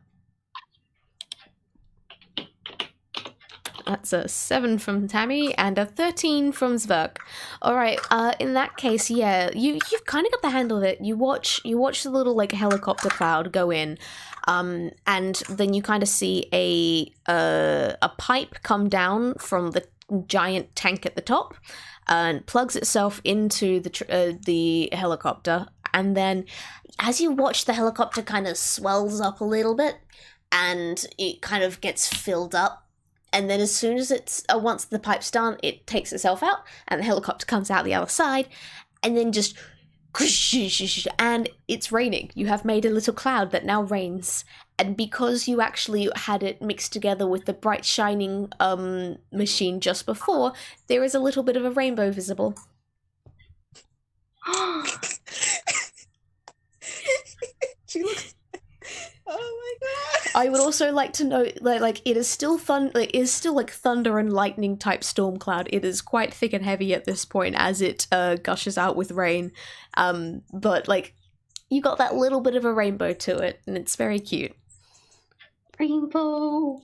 That's a 7 from Tammy and a 13 from Zvrk. All right. In that case, yeah, you've kind of got the handle of it. You watch the little like helicopter cloud go in, and then you kind of see a pipe come down from the giant tank at the top, and plugs itself into the helicopter. And then, as you watch, the helicopter kind of swells up a little bit, and it kind of gets filled up. And then as soon as it's, once the pipe's done, it takes itself out, and the helicopter comes out the other side, and then just, and it's raining. You have made a little cloud that now rains. And because you actually had it mixed together with the bright shining machine just before, there is a little bit of a rainbow visible. She looks... Oh my god! I would also like to note that like it is still like thunder and lightning type storm cloud. It is quite thick and heavy at this point as it gushes out with rain. But like you got that little bit of a rainbow to it, and it's very cute. Rainbow.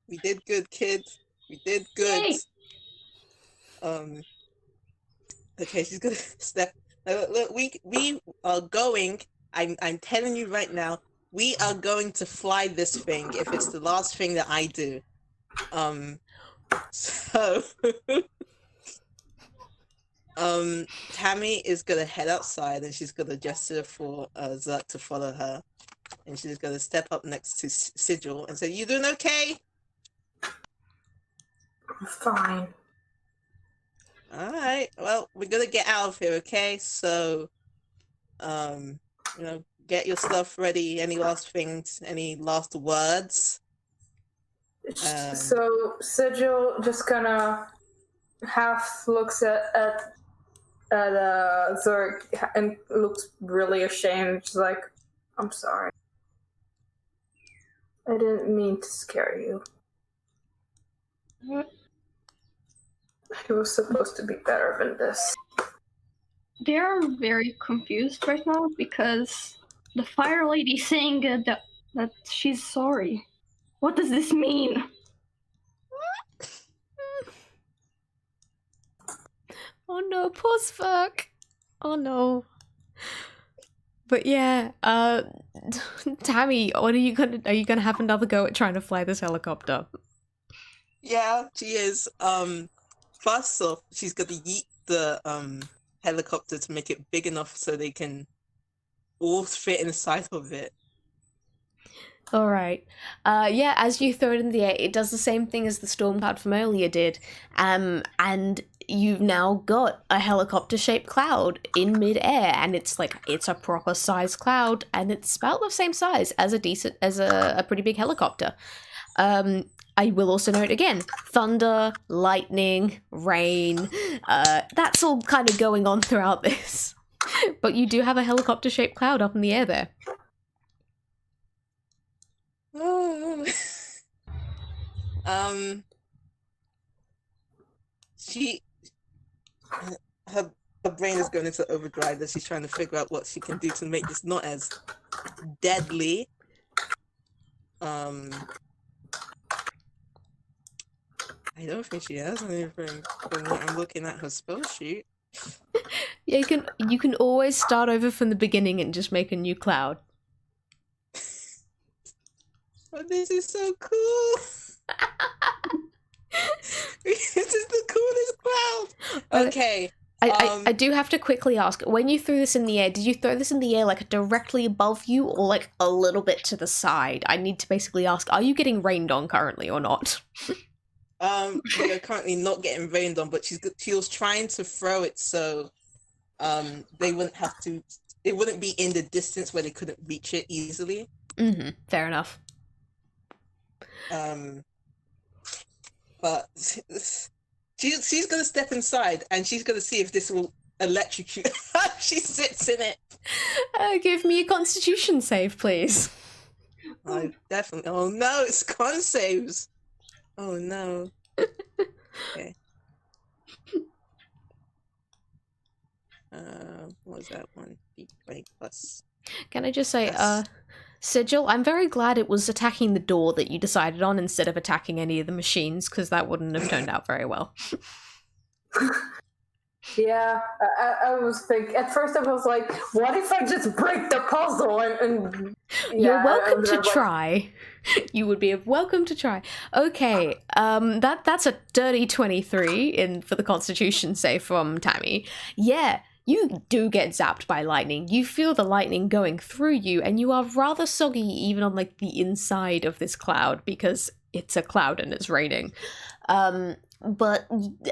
We did good, kids. We did good. Yay. Okay, she's gonna step. Look, we are going. I'm telling you right now, we are going to fly this thing if it's the last thing that I do. So Tammy is gonna head outside and she's gonna gesture for Zvrk to follow her, and she's gonna step up next to Sigil and say, "You doing okay?" I'm fine. All right. Well, we're gonna get out of here, okay? So, you know, get your stuff ready. Any last things? Any last words? So Sigil just kind of half looks at Zvrk and looks really ashamed. She's like, "I'm sorry. I didn't mean to scare you. It was supposed to be better than this." They're very confused right now because the fire lady's saying that she's sorry. What does this mean? Oh no, poor Zvrk. Oh no. But yeah, Tammy, are you gonna have another go at trying to fly this helicopter? Yeah, she is. First off, she's gonna yeet the helicopter to make it big enough so they can all fit inside of it. All right. Yeah, as you throw it in the air, it does the same thing as the storm cloud from earlier did. And you've now got a helicopter-shaped cloud in mid-air, and it's a proper size cloud, and it's about the same size as a pretty big helicopter. I will also note again, thunder, lightning, rain, that's all kind of going on throughout this. But you do have a helicopter-shaped cloud up in the air there. Her brain is going into overdrive as she's trying to figure out what she can do to make this not as deadly. I don't think she has anything from what I'm looking at her spell sheet. Yeah, you can always start over from the beginning and just make a new cloud. Oh, this is so cool! This is the coolest cloud! Okay. I do have to quickly ask, when you threw this in the air, did you throw this in the air like directly above you or like a little bit to the side? I need to basically ask, are you getting rained on currently or not? We are currently not getting rained on, but she was trying to throw it so they wouldn't have to, it wouldn't be in the distance where they couldn't reach it easily. Mm-hmm, fair enough. But she's gonna step inside and she's gonna see if this will electrocute. She sits in it. Give me a constitution save, please. I definitely. Oh no, it's con saves. Oh no. Okay. What was that one? D20 plus. Can I just say, Yes. Sigil, I'm very glad it was attacking the door that you decided on instead of attacking any of the machines, because that wouldn't have turned out very well. Yeah, I was thinking. At first, I was like, "What if I just break the puzzle?" And You're yeah, welcome to like, try. You would be welcome to try. Okay, that's a dirty 23 for the Constitution save from Tammy. Yeah, you do get zapped by lightning. You feel the lightning going through you, and you are rather soggy even on like the inside of this cloud because it's a cloud and it's raining. But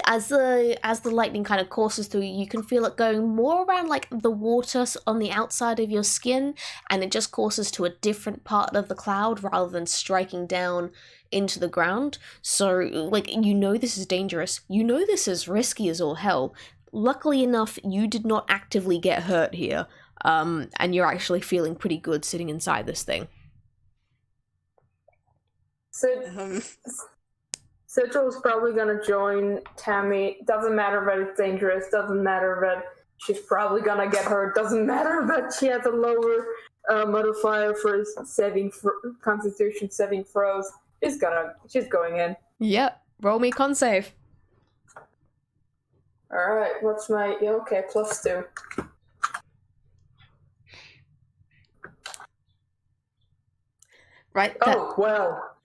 as the lightning kind of courses through you can feel it going more around like the water on the outside of your skin, and it just courses to a different part of the cloud rather than striking down into the ground. So like, you know this is dangerous, you know this is risky as all hell. Luckily enough, you did not actively get hurt here, and you're actually feeling pretty good sitting inside this thing. Sigil's probably gonna join Tammy. Doesn't matter that it's dangerous. Doesn't matter that she's probably gonna get hurt. Doesn't matter that she has a lower modifier for Constitution saving throws. She's going in. Yep. Roll me con save. All right. What's my okay +2? Right.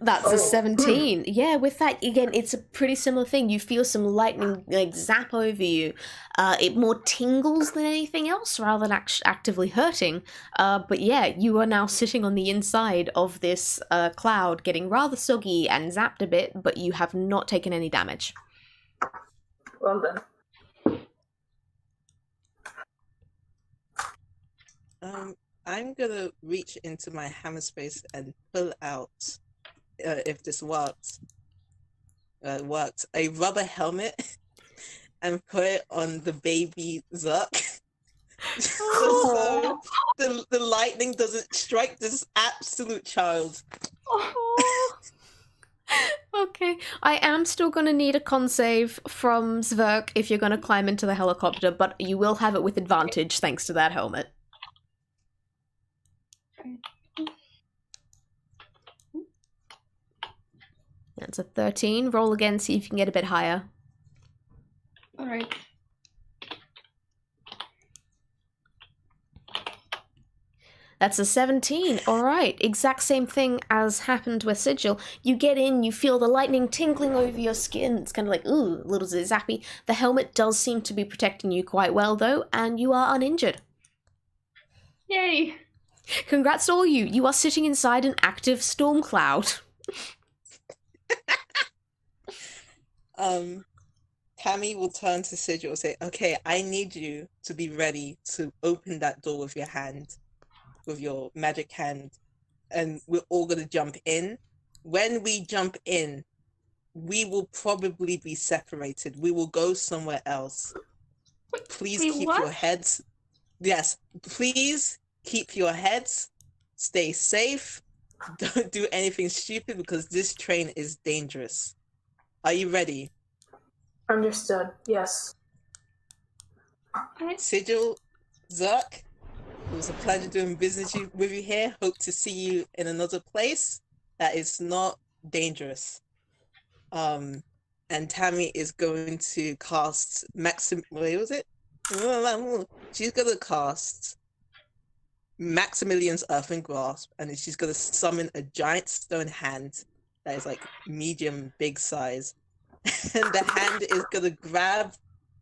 That's a 17. Yeah, with that, again, it's a pretty similar thing. You feel some lightning like zap over you. It more tingles than anything else rather than actively hurting. But yeah, you are now sitting on the inside of this cloud, getting rather soggy and zapped a bit, but you have not taken any damage. Well done. I'm gonna reach into my hammer space and pull out, if this works, a rubber helmet and put it on the baby Zvrk. So the lightning doesn't strike this absolute child. Okay, I am still going to need a con save from Zvrk if you're going to climb into the helicopter, but you will have it with advantage thanks to that helmet. That's a 13. Roll again, see if you can get a bit higher. Alright. That's a 17. Alright, exact same thing as happened with Sigil. You get in, you feel the lightning tingling over your skin. It's kind of like, ooh, a little zappy. The helmet does seem to be protecting you quite well, though, and you are uninjured. Yay! Congrats to all you. You are sitting inside an active storm cloud. Tammy will turn to Sigil and say, okay, I need you to be ready to open that door with your hand, with your magic hand, and we're all going to jump in. When we jump in, we will probably be separated. We will go somewhere else. Please keep your heads. Yes, please keep your heads. Stay safe. Don't do anything stupid because this train is dangerous. Are you ready? Understood. Yes. Sigil, Zvrk, it was a pleasure doing business with you here. Hope to see you in another place that is not dangerous. And Tammy is going to cast She's going to cast Maximilian's Earthen Grasp, and she's going to summon a giant stone hand that is like medium big size. And the hand is going to grab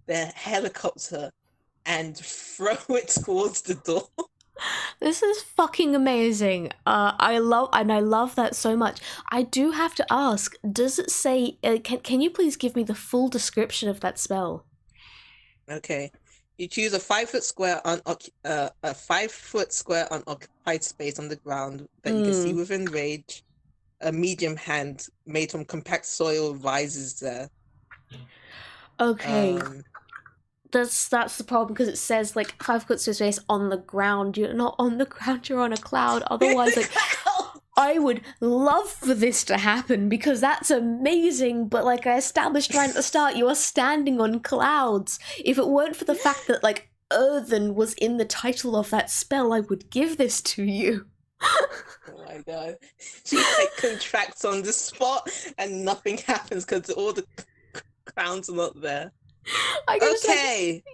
the helicopter and throw it towards the door. This is fucking amazing. I love that so much. I do have to ask, does it say, can you please give me the full description of that spell? Okay. You choose a 5-foot square unoccupied space on the ground that you can see within range. A medium hand made from compact soil rises there. Okay. That's the problem, because it says like 5 foot space on the ground. You're not on the ground, you're on a cloud. Otherwise, like I would love for this to happen because that's amazing, but like I established right at the start, you are standing on clouds. If it weren't for the fact that like earthen was in the title of that spell, I would give this to you. Oh my god. She like contracts on the spot and nothing happens because all the crowns are not there. Okay.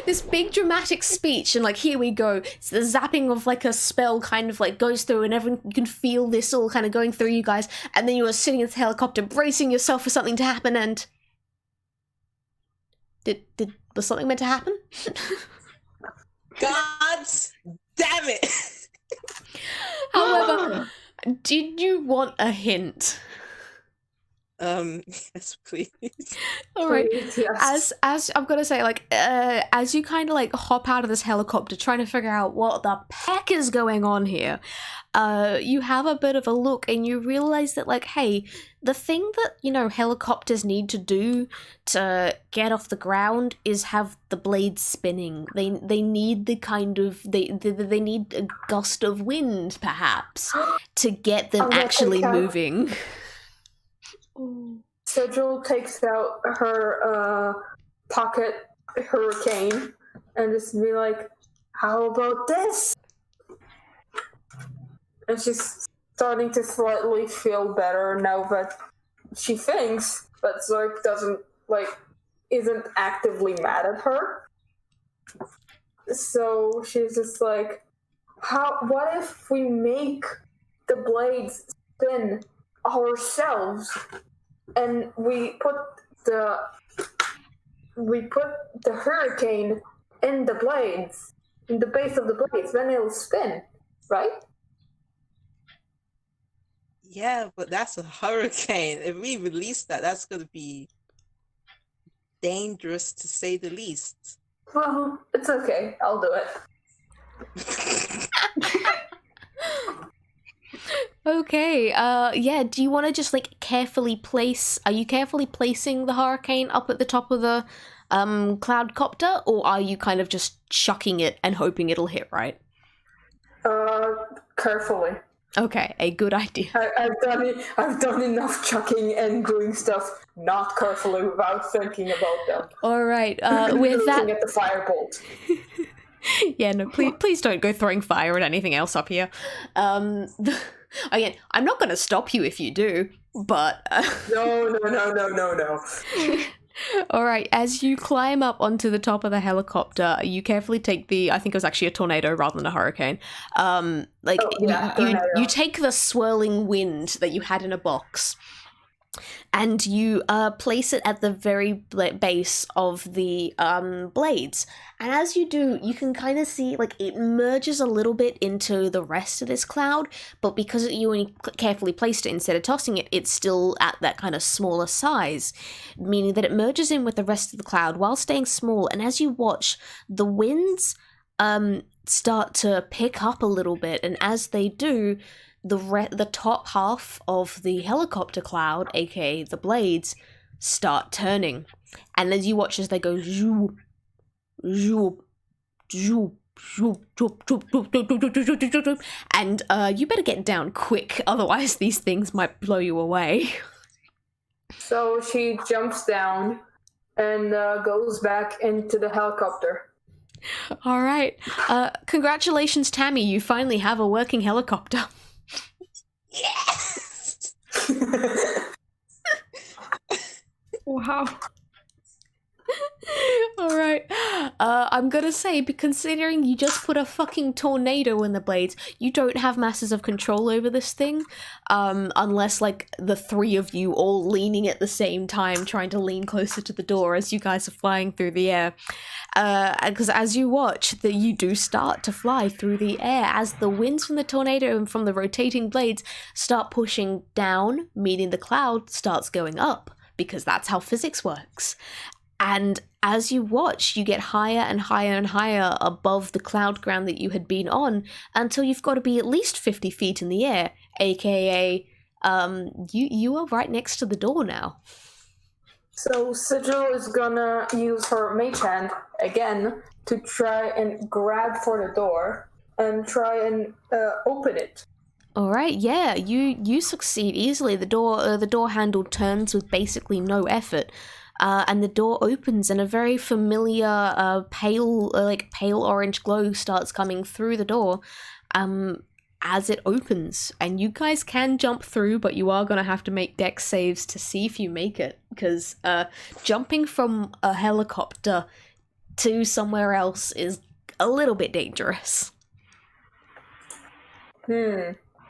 This big dramatic speech, and like here we go. It's the zapping of like a spell kind of like goes through, and everyone, you can feel this all kind of going through you guys. And then you are sitting in the helicopter, bracing yourself for something to happen. And was something meant to happen? God damn it! However, did you want a hint? Yes, please. All right. Please, yes. As I'm gonna say, like, as you kind of like hop out of this helicopter, trying to figure out what the heck is going on here, you have a bit of a look, and you realize that, like, hey, the thing that helicopters need to do to get off the ground is have the blades spinning. They need the kind of they need a gust of wind, perhaps, to get them actually moving. Sigil takes out her pocket hurricane and just be like, how about this? And she's starting to slightly feel better now that she thinks that Zvrk isn't actively mad at her. So she's just like, what if we make the blades spin ourselves, and we put the hurricane in the blades, in the base of the blades, then it'll spin, right? Yeah, but that's a hurricane. If we release that, that's going to be dangerous to say the least. Well, it's okay. I'll do it. Okay, do you want to just, like, are you carefully placing the hurricane up at the top of the, cloudcopter, or are you kind of just chucking it and hoping it'll hit right? Carefully. Okay, a good idea. I've done enough chucking and doing stuff not carefully without thinking about them. Alright, with that... Looking at the firebolt. Yeah, no, please don't go throwing fire at anything else up here. Again, I'm not going to stop you if you do, but... No. Alright, as you climb up onto the top of the helicopter, you carefully take I think it was actually a tornado rather than a hurricane. You take the swirling wind that you had in a box, and you place it at the very base of the blades. And as you do, you can kind of see, like, it merges a little bit into the rest of this cloud, but because you only carefully placed it instead of tossing it, it's still at that kind of smaller size, meaning that it merges in with the rest of the cloud while staying small. And as you watch, the winds start to pick up a little bit, and as they do, the top half of the helicopter cloud, aka the blades, start turning. And as you watch as they go zoop, zoop, zoop, zoop, zoop, zoop, zoop, zoop, zoop, zoop, zoop, and you better get down quick, otherwise these things might blow you away. So she jumps down and goes back into the helicopter. All right. Congratulations, Tammy. You finally have a working helicopter. Yes! Wow. Alright, I'm gonna say, considering you just put a fucking tornado in the blades, you don't have masses of control over this thing, unless, like, the three of you all leaning at the same time, trying to lean closer to the door as you guys are flying through the air. Because as you watch, you do start to fly through the air as the winds from the tornado and from the rotating blades start pushing down, meaning the cloud starts going up, because that's how physics works. And as you watch, you get higher and higher and higher above the cloud ground that you had been on until you've got to be at least 50 feet in the air, aka you are right next to the door now. So Sigil is gonna use her mage hand again to try and grab for the door and try and open it. All right, yeah, you succeed easily. The door handle turns with basically no effort, and the door opens, and a very familiar pale orange glow starts coming through the door, as it opens. And you guys can jump through, but you are gonna have to make dex saves to see if you make it, because jumping from a helicopter to somewhere else is a little bit dangerous.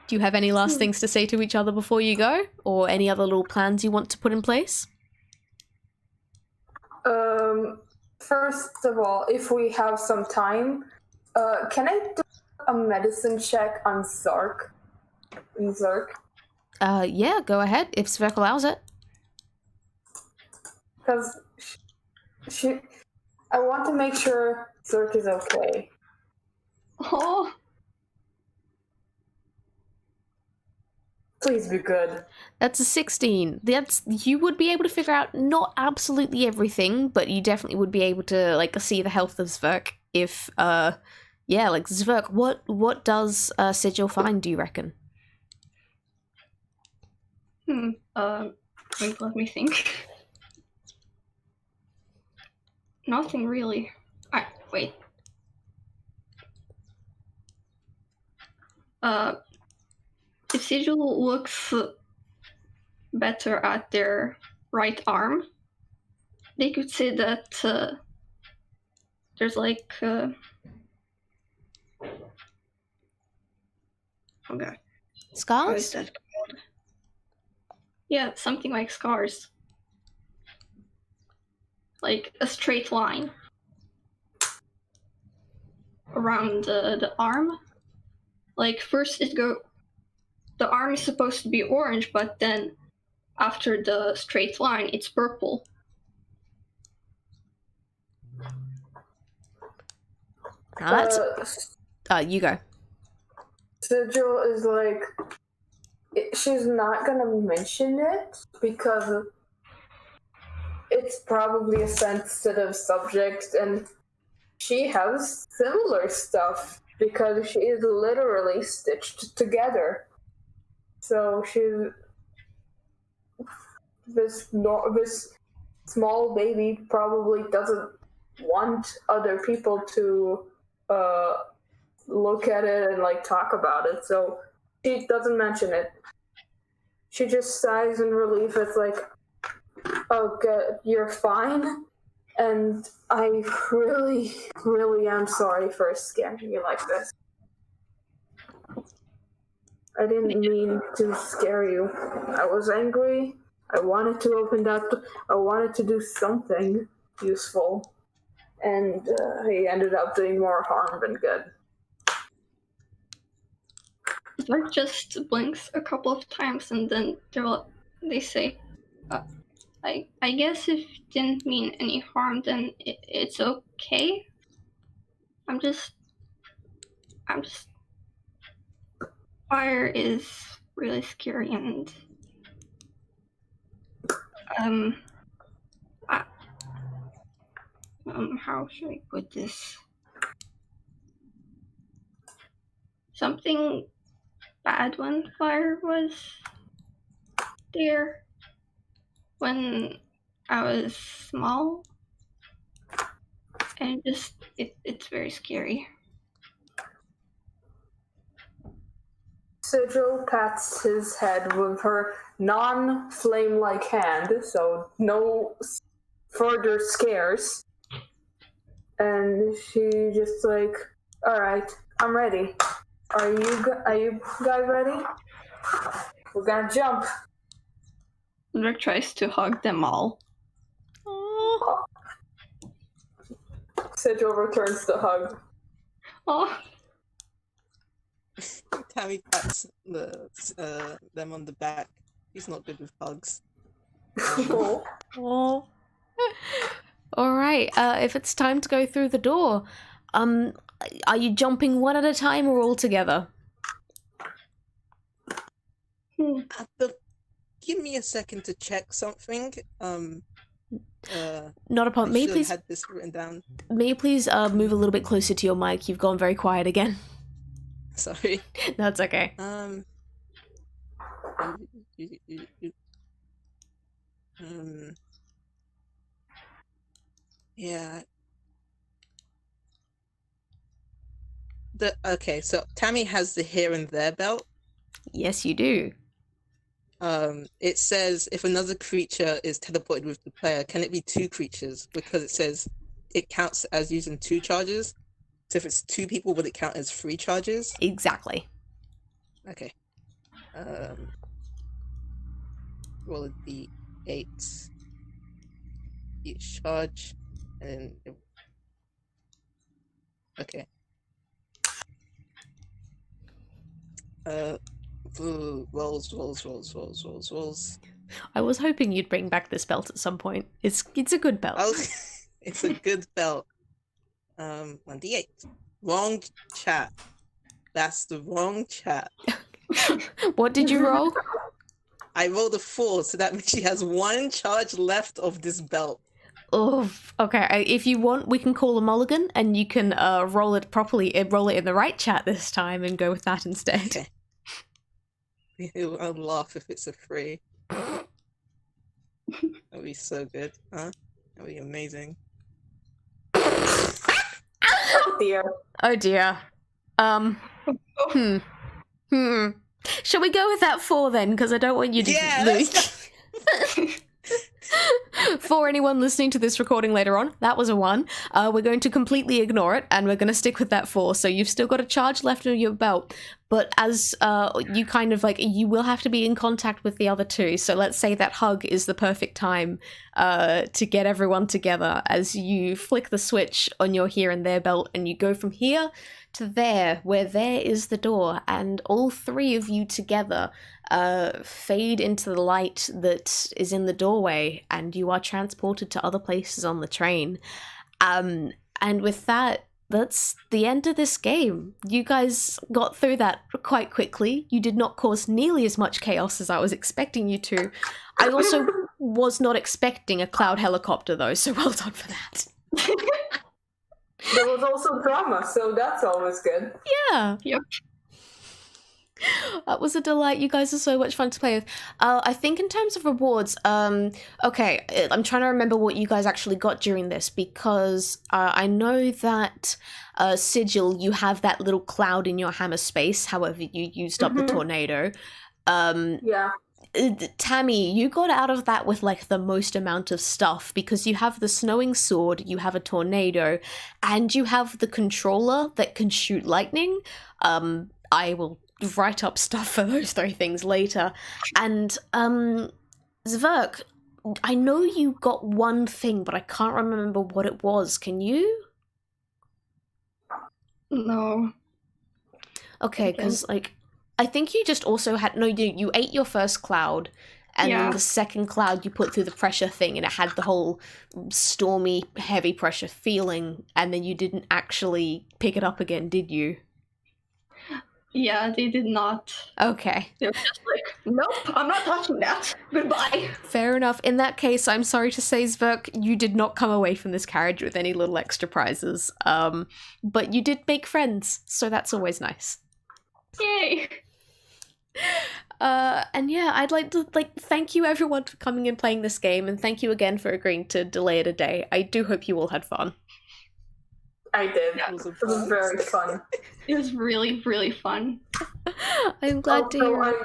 Do you have any last things to say to each other before you go? Or any other little plans you want to put in place? First of all, if we have some time, can I do a medicine check on Zvrk? Yeah, go ahead, if Zvrk allows it. Because I want to make sure Zvrk is okay. Oh, Please be good. That's a 16. You would be able to figure out not absolutely everything, but you definitely would be able to like see the health of Zvrk if Zvrk, what does Sigil find, do you reckon? wait, let me think. Nothing really. Wait. If Sigil looks better at their right arm, they could say that there's like oh god, how is Scars? that called? Yeah, something like scars, like a straight line around the arm. Like first the arm is supposed to be orange, but then after the straight line, it's purple. Now that's... you go. Sigil is like, she's not gonna mention it because it's probably a sensitive subject, and she has similar stuff because she is literally stitched together. So this small baby probably doesn't want other people to look at it and like talk about it. So she doesn't mention it. She just sighs in relief. It's like, oh, good, you're fine. And I really, really am sorry for scaring you like this. I didn't mean to scare you. I was angry. I wanted to open that. I wanted to do something useful. And he ended up doing more harm than good. Zvrk just blinks a couple of times and then they say, I guess if it didn't mean any harm, then it's okay. I'm just... Fire is really scary, and how should I put this? Something bad when fire was there when I was small, and it's very scary. Sigil pats his head with her non-flame-like hand, so no further scares. And she just like, all right, I'm ready. Are you guys ready? We're gonna jump. Zvrk tries to hug them all. Oh. Sigil returns the hug. Oh. Tammy pats them on the back. He's not good with hugs. Oh. All right. If it's time to go through the door, are you jumping one at a time or all together? Give me a second to check something. Not a problem. May you please had this written down. May you please move a little bit closer to your mic? You've gone very quiet again. Sorry. That's okay. Yeah. Okay, so Tammy has the here and there belt. Yes, you do. It says if another creature is teleported with the player, can it be 2 creatures? Because it says it counts as using 2 charges. So if it's 2 people, would it count as 3 charges? Exactly. Okay. Roll a d8 each charge, and then okay. Rolls. I was hoping you'd bring back this belt at some point. It's a good belt. It's a good belt. 1d8. Wrong chat. That's the wrong chat. What did you roll? I rolled a 4, so that means she has 1 charge left of this belt. Oh, okay. If you want, we can call a mulligan, and you can roll it properly. Roll it in the right chat this time, and go with that instead. Okay. I'll laugh if it's a 3. That'd be so good, huh? That'd be amazing. Oh dear. Oh dear. Shall we go with that 4 then? Because I don't want you to lose. For anyone listening to this recording later on, that was a 1. We're going to completely ignore it, and we're going to stick with that 4. So you've still got a charge left in your belt, but as you kind of you will have to be in contact with the other 2. So let's say that hug is the perfect time to get everyone together as you flick the switch on your here and there belt, and you go from here to there, where there is the door, and all 3 of you together fade into the light that is in the doorway, and you are transported to other places on the train. And with that, that's the end of this game. You guys got through that quite quickly. You did not cause nearly as much chaos as I was expecting you to. I also was not expecting a cloud helicopter though, so well done for that. There was also drama, so that's always good. Yeah. Yep. That was a delight. You guys are so much fun to play with. I think in terms of rewards, okay, I'm trying to remember what you guys actually got during this, because I know that Sigil, you have that little cloud in your hammer space, however you used up the tornado. Yeah. Tammy, you got out of that with the most amount of stuff, because you have the snowing sword, you have a tornado, and you have the controller that can shoot lightning. I will write up stuff for those 3 things later. And Zvrk, I know you got one thing, but I can't remember what it was. Can you? No. Okay, because I think you just also had you ate your first cloud, and then the second cloud you put through the pressure thing, and it had the whole stormy, heavy pressure feeling, and then you didn't actually pick it up again, did you? Yeah, they did not. Okay. They were just nope, I'm not touching that. Goodbye. Fair enough. In that case, I'm sorry to say, Zvrk, you did not come away from this carriage with any little extra prizes. But you did make friends, so that's always nice. Yay! And yeah, I'd like to thank you everyone for coming and playing this game, and thank you again for agreeing to delay it a day. I do hope you all had fun. I did. It was very fun. It was really, really fun. I'm glad to hear it.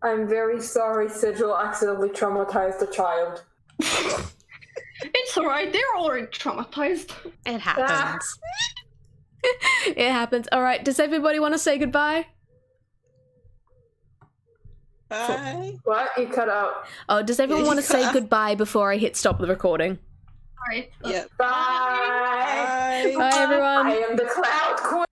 I'm very sorry Sigil accidentally traumatized a child. It's alright, they're already traumatized. It happens. It happens. Alright, does everybody want to say goodbye? Bye. What? You cut out. Oh, does everyone want to say goodbye before I hit stop the recording? Alright. Yeah. Bye. Bye, everyone. I am the Cloud Queen.